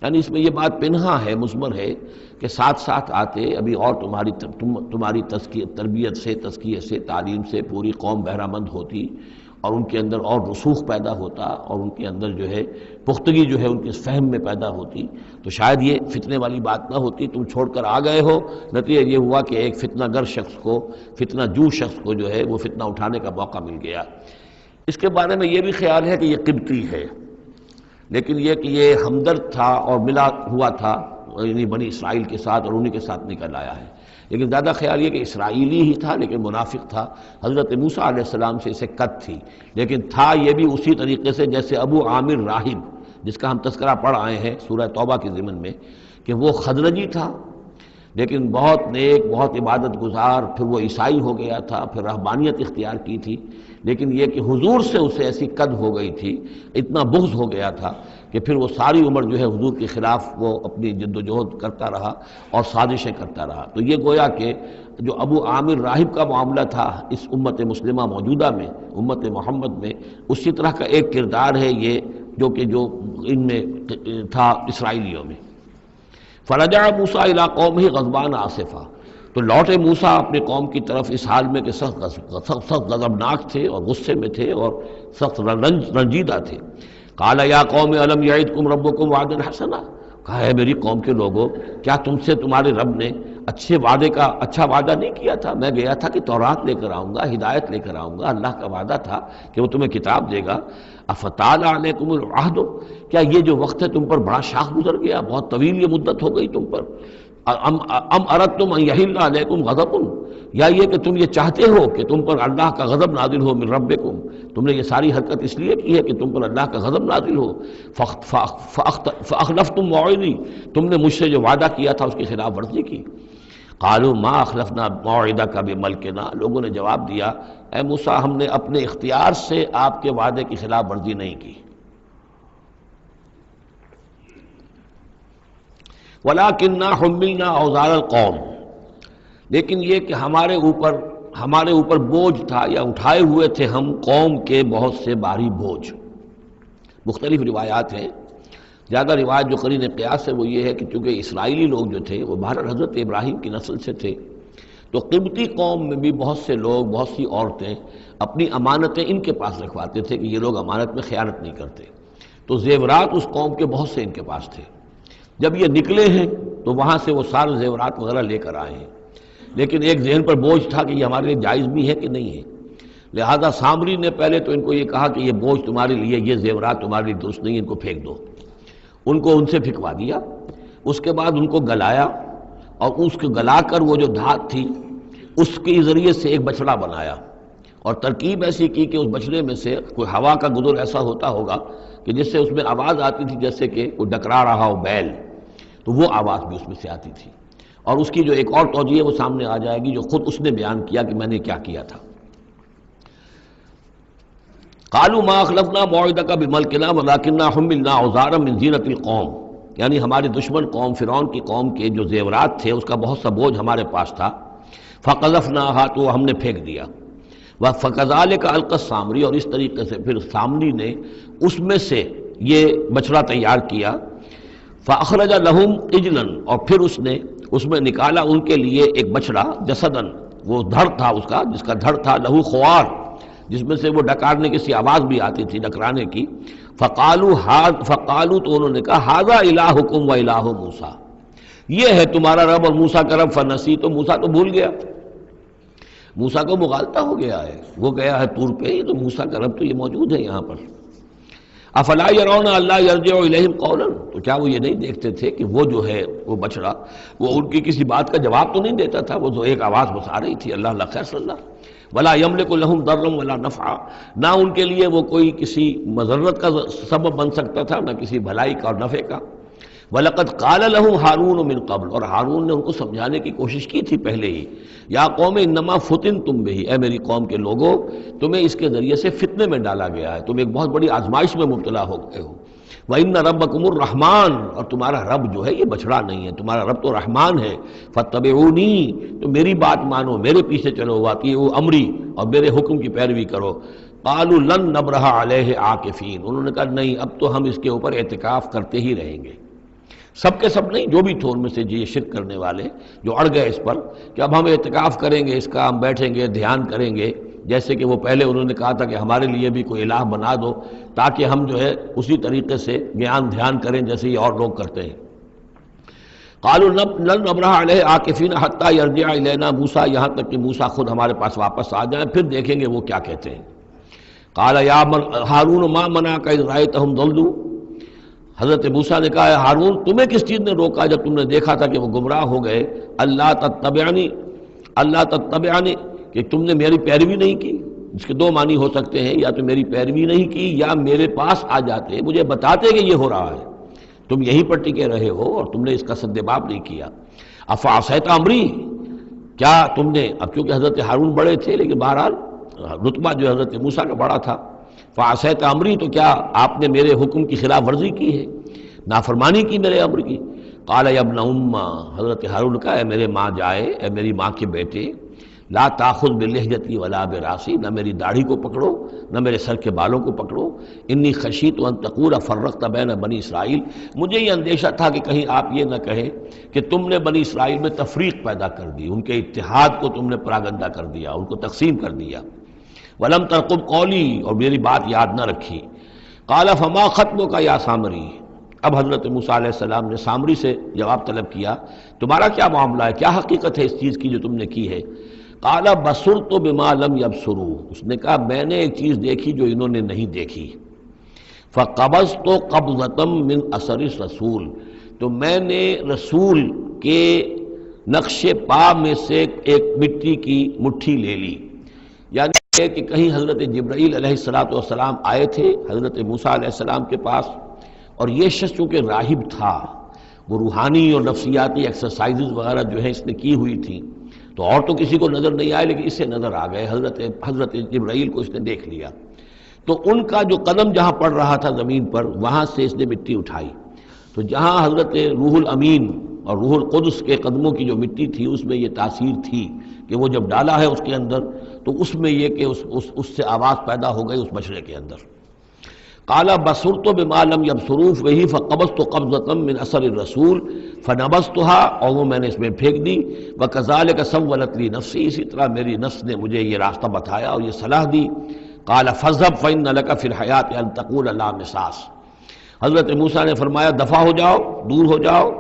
یعنی اس میں یہ بات پنہا ہے، مضمر ہے کہ ساتھ ساتھ آتے ابھی اور تمہاری تربیت سے، تزکیے سے، تعلیم سے پوری قوم بہرہ مند ہوتی، اور ان کے اندر اور رسوخ پیدا ہوتا، اور ان کے اندر جو ہے پختگی جو ہے ان کے فہم میں پیدا ہوتی، تو شاید یہ فتنے والی بات نہ ہوتی۔ تم چھوڑ کر آ گئے ہو، نتیجہ یہ ہوا کہ ایک فتنہ گر شخص کو، فتنہ جو شخص کو جو ہے وہ فتنہ اٹھانے کا موقع مل گیا۔ اس کے بارے میں یہ بھی خیال ہے کہ یہ قبطی ہے، لیکن یہ کہ یہ ہمدرد تھا اور ملا ہوا تھا یعنی بنی اسرائیل کے ساتھ، اور انہی کے ساتھ نکل آیا ہے، لیکن زیادہ خیال یہ کہ اسرائیلی ہی تھا لیکن منافق تھا۔ حضرت موسیٰ علیہ السلام سے اسے قط تھی، لیکن تھا یہ بھی اسی طریقے سے جیسے ابو عامر راہب، جس کا ہم تذکرہ پڑھ آئے ہیں سورہ توبہ کے ضمن میں، کہ وہ خزرجی تھا لیکن بہت نیک، بہت عبادت گزار، پھر وہ عیسائی ہو گیا تھا، پھر رہبانیت اختیار کی تھی، لیکن یہ کہ حضور سے اسے ایسی قد ہو گئی تھی، اتنا بغض ہو گیا تھا کہ پھر وہ ساری عمر جو ہے حضور کے خلاف وہ اپنی جد و جہد کرتا رہا اور سازشیں کرتا رہا۔ تو یہ گویا کہ جو ابو عامر راہب کا معاملہ تھا اس امت مسلمہ موجودہ میں، امت محمد میں، اسی طرح کا ایک کردار ہے یہ جو ان میں تھا اسرائیلیوں میں۔ فرجع موسیٰ الی قومہ غضبان آسفا، تو لوٹے موسیٰ اپنے قوم کی طرف اس حال میں کہ سخت غضبناک تھے اور غصے میں تھے اور سخت رنجیدہ تھے۔ قال یا قوم الم یعدکم ربکم وعدا حسنا، کہا ہے میری قوم کے لوگوں، کیا تم سے تمہارے رب نے اچھے وعدے کا اچھا وعدہ نہیں کیا تھا؟ میں گیا تھا کہ تورات لے کر آؤں گا، ہدایت لے کر آؤں گا، اللہ کا وعدہ تھا کہ وہ تمہیں کتاب دے گا۔ افتال علیکم العہد، کیا یہ جو وقت ہے تم پر بڑا شاخ گزر گیا، بہت طویل یہ مدت ہو گئی تم پر؟ ام اردتم ان یحل علیکم غضب، یا یہ کہ تم یہ چاہتے ہو کہ تم پر اللہ کا غضب نازل ہو من ربکم، تم نے یہ ساری حرکت اس لیے کی ہے کہ تم پر اللہ کا غضب نازل ہو۔ فاخلفتم موعدی، تم نے مجھ سے جو وعدہ کیا تھا اس کی خلاف ورزی کی۔ قالوا ما اخلفنا موعدک بملکنا، لوگوں نے جواب دیا اے موسیٰ ہم نے اپنے اختیار سے آپ کے وعدے کی خلاف ورزی نہیں کی۔ وَلَكِنَّا حُمِّلْنَا أَوْزَارَ الْقَوْمِ، لیکن یہ کہ ہمارے اوپر بوجھ تھا یا اٹھائے ہوئے تھے ہم قوم کے بہت سے بھاری بوجھ۔ مختلف روایات ہیں، زیادہ روایت جو قرین قیاس ہے وہ یہ ہے کہ چونکہ اسرائیلی لوگ جو تھے وہ بہرحال حضرت ابراہیم کی نسل سے تھے، تو قبطی قوم میں بھی بہت سے لوگ، بہت سی عورتیں اپنی امانتیں ان کے پاس رکھواتے تھے کہ یہ لوگ امانت میں خیانت نہیں کرتے، تو زیورات اس قوم کے بہت سے ان کے پاس تھے۔ جب یہ نکلے ہیں تو وہاں سے وہ سارے زیورات وغیرہ لے کر آئے ہیں، لیکن ایک ذہن پر بوجھ تھا کہ یہ ہمارے لیے جائز بھی ہے کہ نہیں ہے، لہذا سامری نے پہلے تو ان کو یہ کہا کہ یہ بوجھ تمہارے لیے، یہ زیورات تمہارے لیے درست نہیں، ان کو پھینک دو، ان کو ان سے پھینکوا دیا۔ اس کے بعد ان کو گلایا، اور اس کو گلا کر وہ جو دھات تھی اس کے ذریعے سے ایک بچڑا بنایا، اور ترکیب ایسی کی کہ اس بچڑے میں سے کوئی ہوا کا گزر ایسا ہوتا ہوگا کہ جس سے اس میں آواز آتی تھی جیسے کہ کوئی ڈکرا رہا ہو بیل، تو وہ آواز بھی اس میں سے آتی تھی۔ اور اس کی جو ایک اور توجیہ ہے وہ سامنے آ جائے گی جو خود اس نے بیان کیا کہ میں نے کیا کیا تھا۔ قالوا ما اخلفنا موعدك بملكنا ولكننا حملنا اوزارا من زینۃ القوم، یعنی ہماری دشمن قوم فرعون کی قوم کے جو زیورات تھے اس کا بہت سا بوجھ ہمارے پاس تھا، فقذفناها، تو ہم نے پھینک دیا، فكذلك القى السامری، اور اس طریقے سے پھر سامری نے اس میں سے یہ بچڑا تیار کیا، فاخرج لهم عجلا، اور پھر اس نے اس میں نکالا ان کے لیے ایک بچڑا، جسدن، وہ دھڑ تھا اس کا، جس کا دھڑ تھا، لہو خوار، جس میں سے وہ ڈکارنے کی سی آواز بھی آتی تھی، ڈکرانے کی، فقالوا، تو انہوں نے کہا ھذا الہکم و الہ موسیٰ، یہ ہے تمہارا رب اور موسیٰ کا رب، فنسی، تو موسیٰ تو بھول گیا، موسیٰ کو مغالطہ ہو گیا ہے، وہ گیا ہے طور پہ، یہ تو موسیٰ کا رب تو یہ موجود ہے یہاں پر۔ افلا یرون الا یرجع الیہم قولا، تو کیا وہ یہ نہیں دیکھتے تھے کہ وہ جو ہے وہ بچڑا وہ ان کی کسی بات کا جواب تو نہیں دیتا تھا، وہ تو ایک آواز بس آ رہی تھی، اللہ اللہ خیر صلی اللہ، ولا یملک لهم ضرا ولا نفعا، نہ ان کے لیے وہ کوئی کسی مضرت کا سبب بن سکتا تھا، نہ کسی بھلائی کا اور نفع کا۔ وَلَقَدْ قَالَ لَهُمْ هَارُونُ مِنْ قَبْلُ، اور ہارون نے ان کو سمجھانے کی کوشش کی تھی پہلے ہی، یا قوم انما فتنتم بہ، اے میری قوم کے لوگوں تمہیں اس کے ذریعے سے فتنے میں ڈالا گیا ہے، تم ایک بہت بڑی آزمائش میں مبتلا ہو گئے ہو۔ وَإِنَّ رَبَّكُمُ الرَّحْمَٰنُ، اور تمہارا رب جو ہے یہ بچڑا نہیں ہے، تمہارا رب تو رحمان ہے، فَاتَّبِعُونِی، تو میری بات مانو، میرے پیچھے چلو، وَأَطِیعُوا أَمْرِی، اور میرے حکم کی پیروی کرو۔ قَالُوا لَن نَّبْرَحَ عَلَیْهِ عَاکِفِینَ، انہوں نے کہا نہیں، اب تو ہم اس کے اوپر اعتکاف کرتے ہی رہیں گے۔ سب کے سب نہیں، جو بھی تھے ان میں سے یہ شرک کرنے والے جو اڑ گئے اس پر کہ اب ہم اعتکاف کریں گے، اس کا ہم بیٹھیں گے، دھیان کریں گے، جیسے کہ وہ پہلے انہوں نے کہا تھا کہ ہمارے لیے بھی کوئی الہ بنا دو تاکہ ہم جو ہے اسی طریقے سے گیان دھیان کریں جیسے یہ اور لوگ کرتے ہیں۔ قالوا لن نبرح علیہ عاکفین حتی یرجع الینا موسیٰ، یہاں تک کہ موسیٰ خود ہمارے پاس واپس آ جائیں، پھر دیکھیں گے وہ کیا کہتے ہیں۔ قال یا ہارون ما منعک اذ رأیتہم ضلوا، حضرت موسیٰ نے کہا ہارون تمہیں کس چیز نے روکا جب تم نے دیکھا تھا کہ وہ گمراہ ہو گئے، اللہ تتبعنی، کہ تم نے میری پیروی نہیں کی، اس کے دو معنی ہو سکتے ہیں، یا تو میری پیروی نہیں کی یا میرے پاس آ جاتے مجھے بتاتے کہ یہ ہو رہا ہے، تم یہیں پر ٹکے رہے ہو اور تم نے اس کا سدباب نہیں کیا۔ افعصیت امری، کیا تم نے، اب کیونکہ حضرت ہارون بڑے تھے لیکن بہرحال رتبہ جو حضرت موسیٰ کا بڑا تھا، فعصیت امری، تو کیا آپ نے میرے حکم کی خلاف ورزی کی ہے، نافرمانی کی میرے امر کی۔ قال یا ابن ام، حضرت ہارون کا اے میرے ماں جائے، اے میری ماں کے بیٹے، لا تاخذ بلحیتی ولا براسی، نہ میری داڑھی کو پکڑو نہ میرے سر کے بالوں کو پکڑو، انی خشیت ان تقول فرقت بین بنی اسرائیل، مجھے یہ اندیشہ تھا کہ کہیں آپ یہ نہ کہیں کہ تم نے بنی اسرائیل میں تفریق پیدا کر دی، ان کے اتحاد کو تم نے پراگندہ کر دیا، ان کو تقسیم کر دیا۔ ولم ترقب قولی، اور میری بات یاد نہ رکھی۔ قال فما خطبک یا سامری، اب حضرت موسیٰ علیہ السلام نے سامری سے جواب طلب کیا، تمہارا کیا معاملہ ہے، کیا حقیقت ہے اس چیز کی جو تم نے کی ہے۔ قال بصرت بما لم يبصروا، اس نے کہا میں نے ایک چیز دیکھی جو انہوں نے نہیں دیکھی۔ فقبضت قبضة من اثر الرسول، تو میں نے رسول کے نقش پا میں سے ایک مٹی کی مٹھی لے لی، یعنی کہ کہیں حضرت جبرائیل علیہ السلام آئے تھے حضرت موسیٰ علیہ السلام کے پاس، اور یہ شخص چونکہ راہب تھا، وہ روحانی اور نفسیاتی ایکسرسائزز وغیرہ جو ہیں اس نے کی ہوئی تھیں، تو اور تو کسی کو نظر نہیں آئے لیکن اس سے نظر آ گئے، حضرت جبرائیل کو اس نے دیکھ لیا، تو ان کا جو قدم جہاں پڑ رہا تھا زمین پر وہاں سے اس نے مٹی اٹھائی، تو جہاں حضرت روح الامین اور روح القدس کے قدموں کی جو مٹی تھی اس میں یہ تاثیر تھی کہ وہ جب ڈالا ہے اس کے اندر تو اس میں یہ کہ اس سے آواز پیدا ہو گئی اس بچڑے کے اندر۔ قال بصرت بما لم يبصروا به فقبضت قبضة من اثر الرسول فنبذتها، اور وہ میں نے اس میں پھینک دی، وكذلك سولت لي نفسي، اسی طرح میری نفس نے مجھے یہ راستہ بتایا اور یہ صلاح دی۔ قال فاذهب فإن لك في الحياة أن تقول لا مساس، حضرت موسیٰ نے فرمایا دفع ہو جاؤ، دور ہو جاؤ،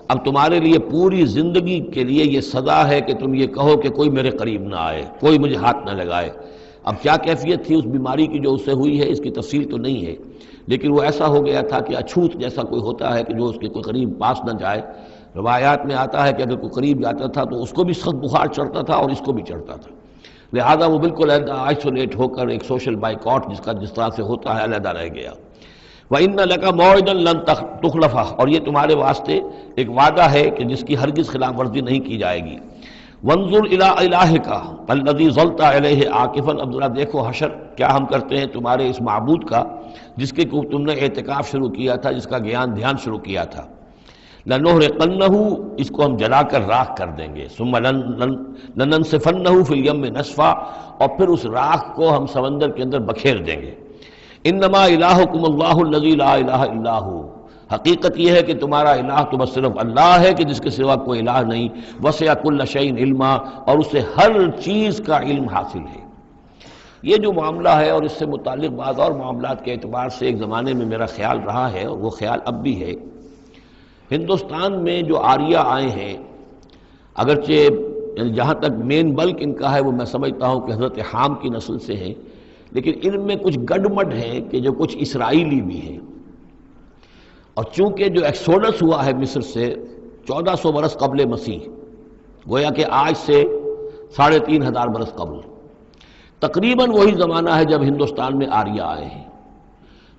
اب تمہارے لیے پوری زندگی کے لیے یہ سزا ہے کہ تم یہ کہو کہ کوئی میرے قریب نہ آئے، کوئی مجھے ہاتھ نہ لگائے۔ اب کیا کیفیت تھی اس بیماری کی جو اس سے ہوئی ہے، اس کی تفصیل تو نہیں ہے، لیکن وہ ایسا ہو گیا تھا کہ اچھوت جیسا کوئی ہوتا ہے کہ جو اس کے کوئی قریب پاس نہ جائے۔ روایات میں آتا ہے کہ اگر کوئی قریب جاتا تھا تو اس کو بھی سخت بخار چڑھتا تھا اور اس کو بھی چڑھتا تھا، لہذا وہ بالکل آئسولیٹ ہو کر ایک سوشل بائیکاٹ جس طرح سے ہوتا ہے علیحدہ رہ گیا۔ وَإِنَّ لَكَ مَوْعِدًا لَن تُخْلَفَهُ، اور یہ تمہارے واسطے ایک وعدہ ہے کہ جس کی ہرگز خلاف ورزی نہیں کی جائے گی۔ وَانظُرْ إِلَىٰ إِلَٰهِكَ الَّذِي ظَلْتَ عَلَيْهِ عَاكِفًا، اب ذرا دیکھو حشر کیا ہم کرتے ہیں تمہارے اس معبود کا جس کے تم نے اعتکاف شروع کیا تھا، جس کا دھیان شروع کیا تھا۔ لَنُحْرِقَنَّهُ، اس کو ہم جلا کر راکھ کر دیں گے، ثُمَّ لَنَنسِفَنَّهُ فِي الْيَمِّ نَسْفًا، اور پھر اس راکھ کو ہم سمندر کے اندر بکھیر دیں گے۔ انما الہکم اللہ الذی لا الہ الا ہو، حقیقت یہ ہے کہ تمہارا الہ تو بس صرف اللہ ہے کہ جس کے سوا کوئی الہ نہیں۔ وسع کل شیء علما، اور اسے ہر چیز کا علم حاصل ہے۔ یہ جو معاملہ ہے اور اس سے متعلق بعض اور معاملات کے اعتبار سے ایک زمانے میں میرا خیال رہا ہے اور وہ خیال اب بھی ہے، ہندوستان میں جو آریہ آئے ہیں، اگرچہ جہاں تک مین بلک ان کا ہے وہ میں سمجھتا ہوں کہ حضرت حام کی نسل سے ہیں، لیکن ان میں کچھ گڈمڈ ہیں کہ جو کچھ اسرائیلی بھی ہیں، اور چونکہ جو ایکسوڈس ہوا ہے مصر سے 1400 برس قبل مسیح، گویا کہ آج سے 3500 برس قبل، تقریباً وہی زمانہ ہے جب ہندوستان میں آریہ آئے ہیں۔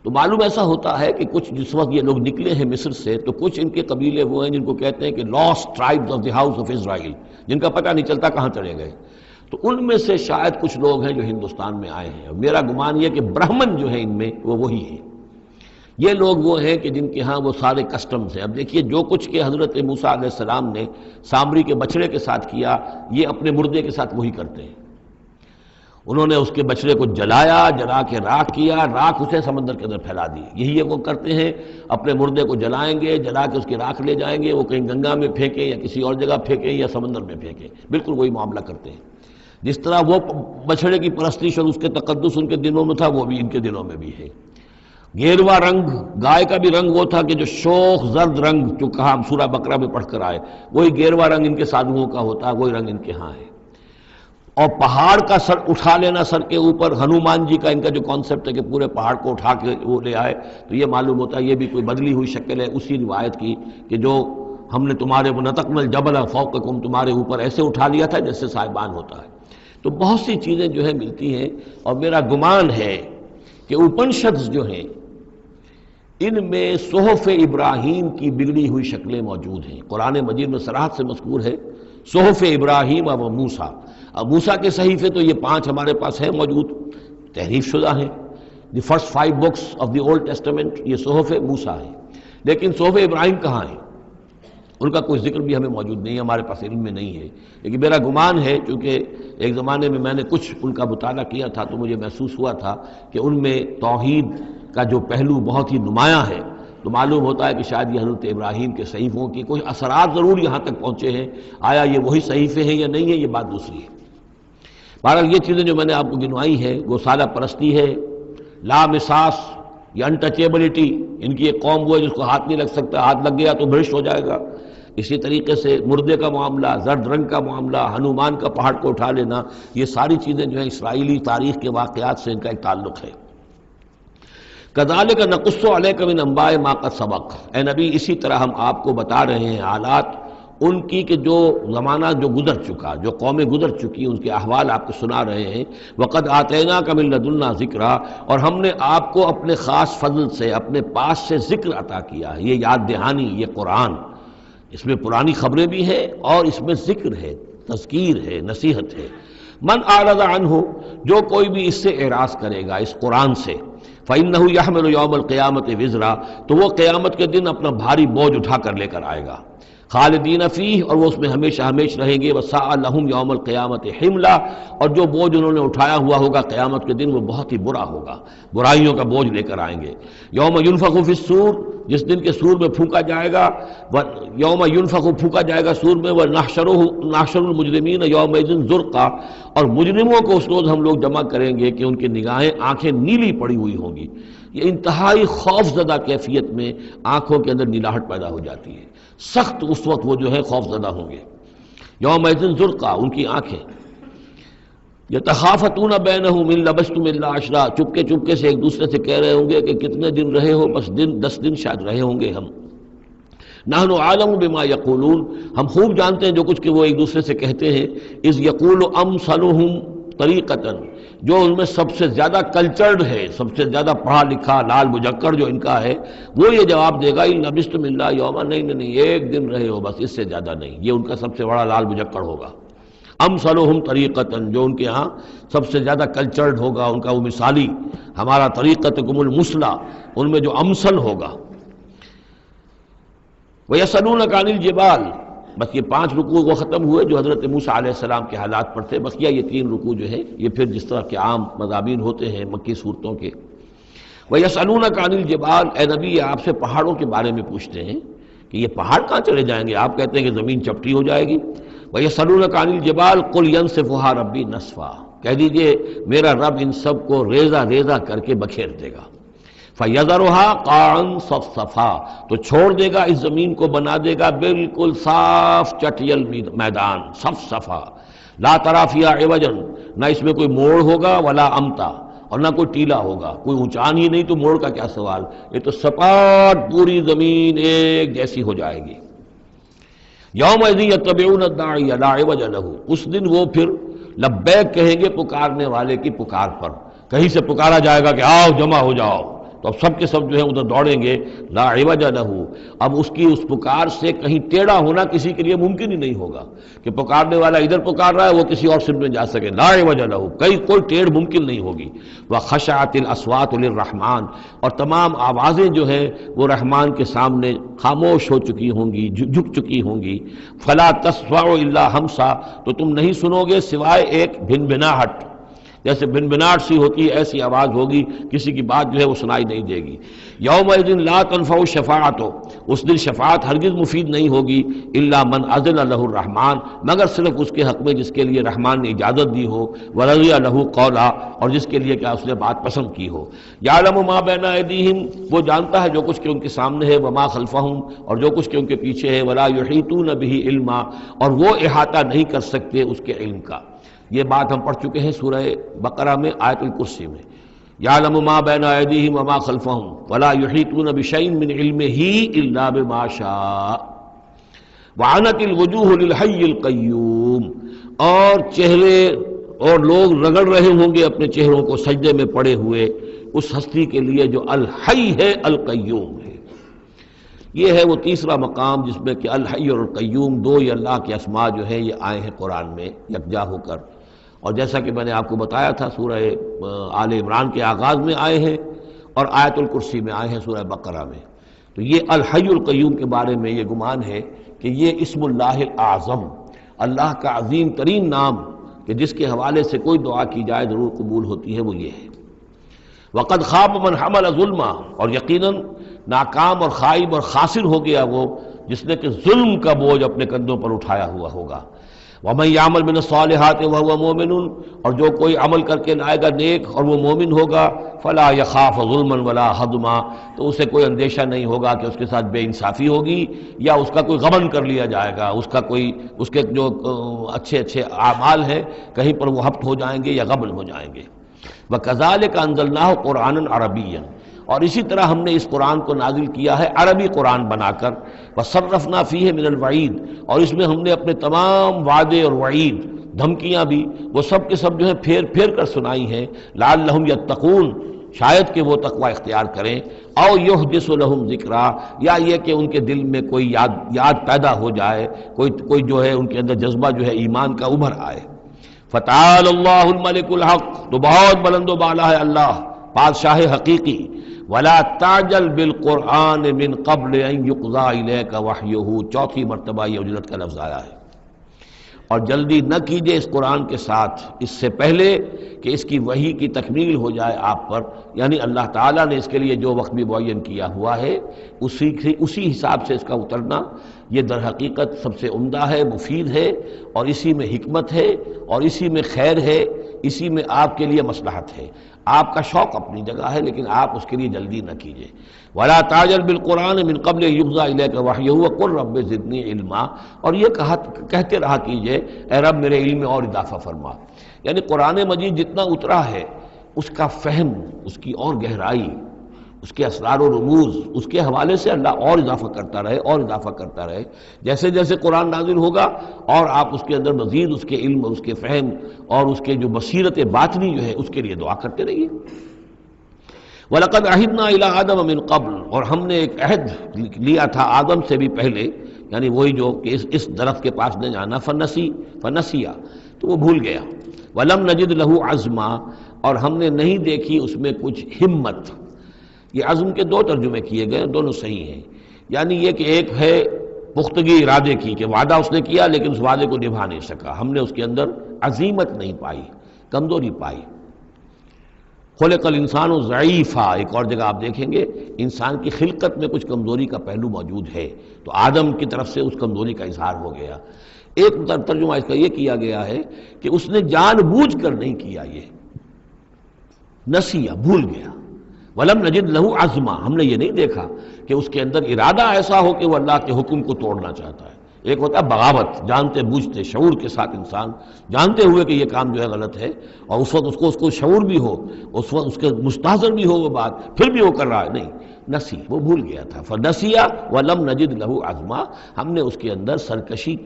تو معلوم ایسا ہوتا ہے کہ کچھ جس وقت یہ لوگ نکلے ہیں مصر سے تو کچھ ان کے قبیلے وہ ہیں جن کو کہتے ہیں کہ last tribes of the house of Israel, جن کا پتہ نہیں چلتا کہاں چلے گئے۔ تو ان میں سے شاید کچھ لوگ ہیں جو ہندوستان میں آئے ہیں، اور میرا گمان یہ کہ برہمن جو ہیں ان میں وہ وہی ہیں۔ یہ لوگ وہ ہیں کہ جن کے ہاں وہ سارے کسٹمز ہیں۔ اب دیکھیے جو کچھ کہ حضرت موسیٰ علیہ السلام نے سامری کے بچڑے کے ساتھ کیا، یہ اپنے مردے کے ساتھ وہی کرتے ہیں۔ انہوں نے اس کے بچڑے کو جلایا، جلا کے راکھ کیا، راکھ اسے سمندر کے اندر پھیلا دی۔ یہی وہ کرتے ہیں، اپنے مردے کو جلائیں گے، جلا کے اس کی راکھ لے جائیں گے، وہ کہیں گنگا میں پھینکیں یا کسی اور جگہ پھینکیں یا سمندر میں پھینکیں، بالکل وہی معاملہ کرتے ہیں۔ جس طرح وہ بچڑے کی پرستش اور اس کے تقدس ان کے دنوں میں تھا، وہ بھی ان کے دنوں میں بھی ہے۔ گیروا رنگ، گائے کا بھی رنگ وہ تھا کہ جو شوخ زرد رنگ جو کہا ہم سورہ بقرہ میں پڑھ کر آئے، وہی گیروا رنگ ان کے سادھوؤں کا ہوتا ہے، وہی رنگ ان کے ہاں ہے۔ اور پہاڑ کا سر اٹھا لینا سر کے اوپر، ہنومان جی کا ان کا جو کانسیپٹ ہے کہ پورے پہاڑ کو اٹھا کے وہ لے آئے، تو یہ معلوم ہوتا ہے یہ بھی کوئی بدلی ہوئی شکل ہے اسی روایت کی کہ جو ہم نے تمہارے نطقنا الجبل فوقکم، تمہارے اوپر ایسے اٹھا لیا تھا جیسے صاحبان ہوتا ہے۔ تو بہت سی چیزیں جو ہیں ملتی ہیں، اور میرا گمان ہے کہ اپنشدز جو ہیں ان میں صحف ابراہیم کی بگڑی ہوئی شکلیں موجود ہیں۔ قرآن مجید میں صراحت سے مذکور ہے صحف ابراہیم و موسیٰ۔ اب موسیٰ کے صحیفے تو یہ 5 ہمارے پاس ہیں موجود، تحریف شدہ ہیں، the first 5 books of the old testament, یہ صحف موسیٰ ہے، لیکن صحف ابراہیم کہاں ہیں؟ ان کا کوئی ذکر بھی ہمیں موجود نہیں ہے، ہمارے پاس علم میں نہیں ہے۔ لیکن میرا گمان ہے، چونکہ ایک زمانے میں نے کچھ ان کا مطالعہ کیا تھا تو مجھے محسوس ہوا تھا کہ ان میں توحید کا جو پہلو بہت ہی نمایاں ہے، تو معلوم ہوتا ہے کہ شاید یہ حضرت ابراہیم کے صحیفوں کی کچھ اثرات ضرور یہاں تک پہنچے ہیں۔ آیا یہ وہی صحیفے ہیں یا نہیں ہے، یہ بات دوسری ہے۔ بہرحال یہ چیزیں جو میں نے آپ کو گنوائی ہیں، گوسالہ پرستی ہے، لامساس یا انٹچیبلٹی، ان کی ایک قوم وہ ہے جس کو ہاتھ نہیں لگ سکتا، ہاتھ لگ گیا تو بھرشٹ ہو جائے گا۔ اسی طریقے سے مردے کا معاملہ، زرد رنگ کا معاملہ، ہنومان کا پہاڑ کو اٹھا لینا، یہ ساری چیزیں جو ہیں اسرائیلی تاریخ کے واقعات سے ان کا ایک تعلق ہے۔ کذالک نقص علیک من انباء ما قد سبق، اے نبی اسی طرح ہم آپ کو بتا رہے ہیں حالات ان کی کہ جو زمانہ جو گزر چکا، جو قومیں گزر چکی، ان کے احوال آپ کو سنا رہے ہیں۔ وقد آتیناک من لدنا ذکرا، اور ہم نے آپ کو اپنے خاص فضل سے، اپنے پاس سے ذکر عطا کیا ہے، یہ یاد دہانی، یہ قرآن، اس میں پرانی خبریں بھی ہیں اور اس میں ذکر ہے، تذکیر ہے، نصیحت ہے۔ من اعرض عنہ، جو کوئی بھی اس سے اعراض کرے گا، اس قرآن سے، فإنہ یحمل یوم القیامت وزرا، تو وہ قیامت کے دن اپنا بھاری بوجھ اٹھا کر لے کر آئے گا، خالدین فیہ، اور وہ اس میں ہمیشہ ہمیشہ رہیں گے، وساء لہم یوم القیامت حملا، اور جو بوجھ انہوں نے اٹھایا ہوا ہوگا قیامت کے دن وہ بہت ہی برا ہوگا، برائیوں کا بوجھ لے کر آئیں گے۔ یوم ینفخ فی الصور، جس دن کے سور میں پھونکا جائے گا، یوم ینفخ پھونکا جائے گا سور میں، ونحشر المجرمین یومئذ زرقا، اور مجرموں کو اس روز ہم لوگ جمع کریں گے کہ ان کی نگاہیں، آنکھیں نیلی پڑی ہوئی ہوں گی۔ یہ انتہائی خوف زدہ کیفیت میں آنکھوں کے اندر نیلاہٹ پیدا ہو جاتی ہے، سخت اس وقت وہ جو ہے خوف زدہ ہوں گے۔ یومئذ زرقا، ان کی آنکھیں، یتخافتون بینہم ان لبثتم الا عشرا، چپکے چپکے سے ایک دوسرے سے کہہ رہے ہوں گے کہ کتنے دن رہے ہو، بس 10 دن شاید رہے ہوں گے ہم۔ نحن عالم بما یقولون، ہم خوب جانتے ہیں جو کچھ کہ وہ ایک دوسرے سے کہتے ہیں۔ اذ یقول امثلہم طریقۃ، جو ان میں سب سے زیادہ کلچرڈ ہے، سب سے زیادہ پڑھا لکھا لال مجکڑ جو ان کا ہے، وہ یہ جواب دے گا ان لبثتم الا یوما، نہیں ایک دن رہے ہو بس، اس سے زیادہ نہیں۔ یہ ان کا سب سے بڑا لال مجکڑ ہوگا۔ امثلہم طریقۃ، جو ان کے ہاں سب سے زیادہ کلچرڈ ہوگا، ان کا وہ مثالی، ہمارا طریقتکم المثلی، ان میں جو امثل ہوگا۔ وَيَسْأَلُونَكَ عَنِ الْجِبَالِ، بس یہ 5 رکوع وہ ختم ہوئے جو حضرت موسیٰ علیہ السلام کے حالات پر تھے۔ بقیہ یہ 3 رکوع جو ہے یہ پھر جس طرح کے عام مضامین ہوتے ہیں مکی صورتوں کے۔ وَيَسْأَلُونَكَ عَنِ الْجِبَالِ، اے نبی یہ آپ سے پہاڑوں کے بارے میں پوچھتے ہیں کہ یہ پہاڑ کہاں چلے جائیں گے، آپ کہتے ہیں کہ زمین چپٹی ہو جائے گی۔ وَيَسْأَلُونَكَ عَنِ الْجِبَالِ قُلْ يَنسِفُهَا رَبِّي نَسْفًا، کہہ دیجئے میرا رب ان سب کو ریزہ ریزہ کر کے بکھیر دے گا۔ فَيَذَرُهَا قَاعًا صَفْصَفًا، تو چھوڑ دے گا اس زمین کو، بنا دے گا بالکل صاف چٹیل میدان، صفصفا، لا ترى فيها عوجا، نہ اس میں کوئی موڑ ہوگا، ولا امتا، اور نہ کوئی ٹیلا ہوگا، کوئی اونچان ہی نہیں تو موڑ کا کیا سوال، یہ تو سپاٹ پوری زمین ایک جیسی ہو جائے گی۔ یومئذ یتبعون الداعی لا عوج له، اس دن وہ پھر لبیک کہیں گے پکارنے والے کی پکار پر، کہیں سے پکارا جائے گا کہ آؤ جمع ہو جاؤ، تو اب سب کے سب جو ہے ادھر دوڑیں گے۔ لا عوج له، اب اس کی اس پکار سے کہیں ٹیڑھا ہونا کسی کے لیے ممکن ہی نہیں ہوگا کہ پکارنے والا ادھر پکار رہا ہے وہ کسی اور سمت میں جا سکے، لا عوج له، کوئی ٹیڑھ ممکن نہیں ہوگی۔ وخشعت الاصوات للرحمن، اور تمام آوازیں جو ہیں وہ رحمان کے سامنے خاموش ہو چکی ہوں گی، جھک چکی ہوں گی۔ فلا تسمع الا ہمسا، تو تم نہیں سنو گے سوائے ایک بھنبھناہٹ، جیسے بھنبھناہٹ سی ہوتی ہے ایسی آواز ہوگی، کسی کی بات جو ہے وہ سنائی نہیں دے گی۔ یومئذ لا تنفع الشفاعۃ، اس دن شفاعت ہرگز مفید نہیں ہوگی، الا من اذن له الرحمن، مگر صرف اس کے حق میں جس کے لیے رحمان نے اجازت دی ہو، ورضی له قولا، اور جس کے لیے کہ اس نے بات پسند کی ہو۔ یعلم ما بین ایدیہم، وہ جانتا ہے جو کچھ کہ ان کے سامنے ہے، وما خلفہم، اور جو کچھ کہ ان کے پیچھے ہے، ولا یحیطون به علما، اور وہ احاطہ نہیں کر سکتے اس کے علم کا۔ یہ بات ہم پڑھ چکے ہیں سورہ بقرہ میں، آیت الکرسی میں، یعلم ما بین ایدیہم وما خلفہم ولا یحیطون بشیء من علمہ الا بما شاء وعنت الوجوہ للحی القیوم، اور چہرے اور لوگ رگڑ رہے ہوں گے اپنے چہروں کو سجدے میں پڑے ہوئے اس ہستی کے لیے جو الحی ہے، القیوم ہے۔ یہ ہے وہ تیسرا مقام جس میں کہ الحی اور القیوم دو یہ اللہ کے اسماء جو ہیں یہ آئے ہیں قرآن میں یکجا ہو کر، اور جیسا کہ میں نے آپ کو بتایا تھا سورہ آل عمران کے آغاز میں آئے ہیں اور آیت الکرسی میں آئے ہیں سورہ بقرہ میں۔ تو یہ الحی القیوم کے بارے میں یہ گمان ہے کہ یہ اسم اللہ الاعظم، اللہ کا عظیم ترین نام کہ جس کے حوالے سے کوئی دعا کی جائے ضرور قبول ہوتی ہے، وہ یہ ہے۔ وقد خاب من حمل ظلما، اور یقیناً ناکام اور خائب اور خاسر ہو گیا وہ جس نے کہ ظلم کا بوجھ اپنے کندھوں پر اٹھایا ہوا ہوگا۔ وَمَن يَعْمَلْ مِنَ الصَّالِحَاتِ وَهُوَ مُؤْمِنٌ، اور جو کوئی عمل کر کے لائے گا نیک اور وہ مومن ہوگا، فَلَا يَخَافُ ظُلْمًا وَلَا حَظْمًا، تو اسے کوئی اندیشہ نہیں ہوگا کہ اس کے ساتھ بے انصافی ہوگی یا اس کا کوئی غبن کر لیا جائے گا، اس کے جو اچھے اچھے اعمال ہیں کہیں پر وہ ہفت ہو جائیں گے یا غبن ہو جائیں گے۔ وَكَذَلِكَ أَنزَلْنَاهُ قُرْآنًا عَرَبِيًّا، اور اسی طرح ہم نے اس قرآن کو نازل کیا ہے عربی قرآن بنا کر۔ وَصَرَّفْنَا فِيهِ مِنَ الْوَعِيدِ، اور اس میں ہم نے اپنے تمام وعدے اور وعید، دھمکیاں بھی وہ سب کے سب جو ہے پھیر پھیر کر سنائی ہیں، لعلہم یتقون، شاید کہ وہ تقوی اختیار کریں، او یحدث لہم ذکرا، یا یہ کہ ان کے دل میں کوئی یاد پیدا ہو جائے، کوئی جو ہے ان کے اندر جذبہ جو ہے ایمان کا ابھر آئے۔ فتعال اللہ الملک الحق، تو بہت بلند و بالا ہے اللہ بادشاہ حقیقی۔ ولا تعجل بالقرآن من قبل ان یقضى الیک وحیہ، چوتھی مرتبہ یہ اجلت کا لفظ آیا ہے۔ اور جلدی نہ کیجئے اس قرآن کے ساتھ اس سے پہلے کہ اس کی وحی کی تکمیل ہو جائے آپ پر، یعنی اللہ تعالیٰ نے اس کے لیے جو وقت بھی معین کیا ہوا ہے اسی حساب سے اس کا اترنا یہ در حقیقت سب سے عمدہ ہے، مفید ہے، اور اسی میں حکمت ہے اور اسی میں خیر ہے اسی میں آپ کے لیے مصلحت ہے. آپ کا شوق اپنی جگہ ہے لیکن آپ اس کے لیے جلدی نہ کیجیے. وَلَا تَعْجَلْ بِالْقُرْآنِ مِنْ قَبْلِ أَن يُقْضَىٰ إِلَيْكَ وَحْيُهُ وَقُلْ رَبِّ زِدْنِي عِلْمًا. اور یہ کہتے رہا کیجیے اے رب میرے علم میں اور اضافہ فرما. یعنی قرآن مجید جتنا اترا ہے اس کا فہم، اس کی اور گہرائی، اس کے اسرار و رموز، اس کے حوالے سے اللہ اور اضافہ کرتا رہے اور اضافہ کرتا رہے. جیسے جیسے قرآن نازل ہوگا اور آپ اس کے اندر مزید اس کے علم، اس کے فہم اور اس کے جو بصیرت باطنی جو ہے اس کے لیے دعا کرتے رہیے. وَلَقَدْ عَهِدْنَا إِلَىٰ آدَمَ مِنْ قَبْلُ. اور ہم نے ایک عہد لیا تھا آدم سے بھی پہلے، یعنی وہی جو کہ اس درخت کے پاس نہ جانا. فنسیا تو وہ بھول گیا. وَلَمْ نَجِدْ لَهُ عَزْمًا. اور ہم نے نہیں دیکھی اس میں کچھ ہمت. یہ عزم کے دو ترجمے کیے گئے، دونوں صحیح ہیں. یعنی یہ کہ ایک ہے پختگی ارادے کی کہ وعدہ اس نے کیا لیکن اس وعدے کو نبھا نہیں سکا، ہم نے اس کے اندر عزیمت نہیں پائی، کمزوری پائی. خلق الانسان ضعیفا. ایک اور جگہ آپ دیکھیں گے انسان کی خلقت میں کچھ کمزوری کا پہلو موجود ہے، تو آدم کی طرف سے اس کمزوری کا اظہار ہو گیا. ایک ترجمہ اس کا یہ کیا گیا ہے کہ اس نے جان بوجھ کر نہیں کیا، یہ نسیہ بھول گیا. وَلَمْ نَجِدْ لَهُ عَزْمًا. ہم نے یہ نہیں دیکھا کہ اس کے اندر ارادہ ایسا ہو کہ وہ اللہ کے حکم کو توڑنا چاہتا ہے. ایک ہوتا ہے بغاوت، جانتے بوجھتے شعور کے ساتھ انسان جانتے ہوئے کہ یہ کام جو ہے غلط ہے، اور اس وقت اس کو شعور بھی ہو، اس وقت اس کے مستحضر بھی ہو وہ بات، پھر بھی وہ کر رہا ہے. نہیں، نسی، وہ بھول گیا تھا. فنسیا وَلَمْ نَجِدْ لَهُ عَزْمًا. ہم نے اس کے اندر سرکشی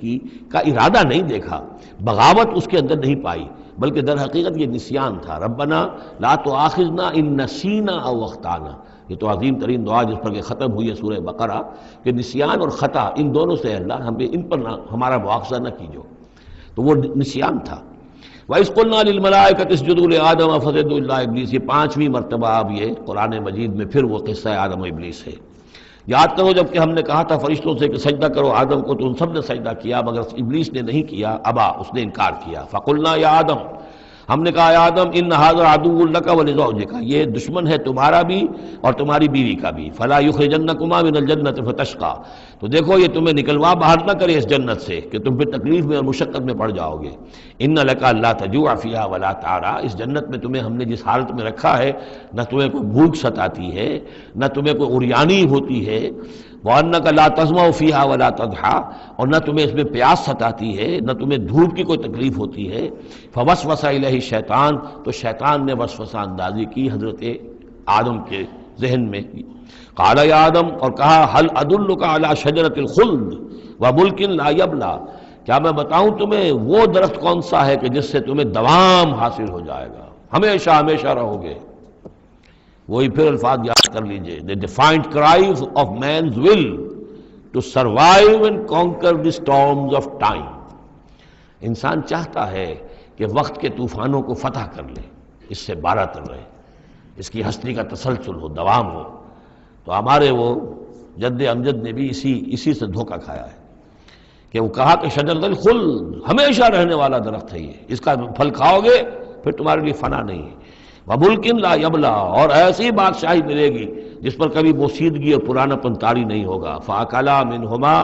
کا ارادہ نہیں دیکھا، بغاوت اس کے اندر نہیں پائی، بلکہ در حقیقت یہ نسیان تھا. ربنا لا تؤاخذنا ان نسینا او اخطانا. یہ تو عظیم ترین دعا جس پر کہ ختم ہوئی ہے سورہ بقرہ کہ نسیان اور خطا ان دونوں سے اللہ ہمیں ان پر ہمارا مواخذہ نہ کیجو. تو وہ نسیان تھا. وَإِذْ قُلْنَا لِلْمَلَائِكَةِ اسْجُدُوا لِآدَمَ فَسَجَدُوا إِلَّا إِبْلِيسَ. یہ پانچویں مرتبہ اب یہ قرآن مجید میں پھر وہ قصہ آدم و ابلیس ہے. یاد کرو جب کہ ہم نے کہا تھا فرشتوں سے کہ سجدہ کرو آدم کو، تو ان سب نے سجدہ کیا مگر ابلیس نے نہیں کیا، ابا، اس نے انکار کیا. فَقُلْنَا يَا آدَمَ. ہم نے کہا اے آدم ان ھذا عدو لک ولزوجک. یہ دشمن ہے تمہارا بھی اور تمہاری بیوی کا بھی. فلا یخرجنکما من الجنۃ فتشقى. تو دیکھو یہ تمہیں نکلوا باہر نہ کرے اس جنت سے کہ تم پھر تکلیف میں اور مشقت میں پڑ جاؤ گے. ان لک الا تجوع فیھا ولا تعرى. اس جنت میں تمہیں ہم نے جس حالت میں رکھا ہے نہ تمہیں کوئی بھوک ستاتی ہے نہ تمہیں کوئی عریانی ہوتی ہے. وَأَنَّكَ لَا تَظْمَأُ فِيهَا وَلَا تَضْحَىٰ. اور نہ تمہیں اس میں پیاس ستاتی ہے نہ تمہیں دھوپ کی کوئی تکلیف ہوتی ہے. فَوَسْوَسَ إِلَيْهِ الشَّيْطَانُ. تو شیطان نے وسوسہ اندازی کی حضرت آدم کے ذہن میں. قَالَ يَا آدم. اور کہا هَلْ أَدُلُّكَ عَلَىٰ شَجَرَةِ الْخُلْدِ وَمُلْكٍ لَا يَبْلَىٰ. کیا میں بتاؤں تمہیں وہ درخت کون سا ہے کہ جس سے تمہیں دوام حاصل ہو جائے گا، ہمیشہ ہمیشہ رہو گے. وہی پھر الفاظ یاد کر لیجئے. The defiant cries of man's will to survive and conquer the storms of time. انسان چاہتا ہے کہ وقت کے طوفانوں کو فتح کر لے، اس سے بارہ تر رہے، اس کی ہستی کا تسلسل ہو، دوام ہو. تو ہمارے وہ جد امجد نے بھی اسی سے دھوکہ کھایا ہے کہ وہ کہا کہ شجرۃ الخلد، ہمیشہ رہنے والا درخت ہے یہ، اس کا پھل کھاؤ گے پھر تمہارے لیے فنا نہیں ہے. وَمُلْكٍ لَا يَبْلَىٰ. اور ایسی بادشاہی ملے گی جس پر کبھی بوسیدگی اور پرانا پن طاری نہیں ہوگا. فَأَكَلَا مِنْهُمَا.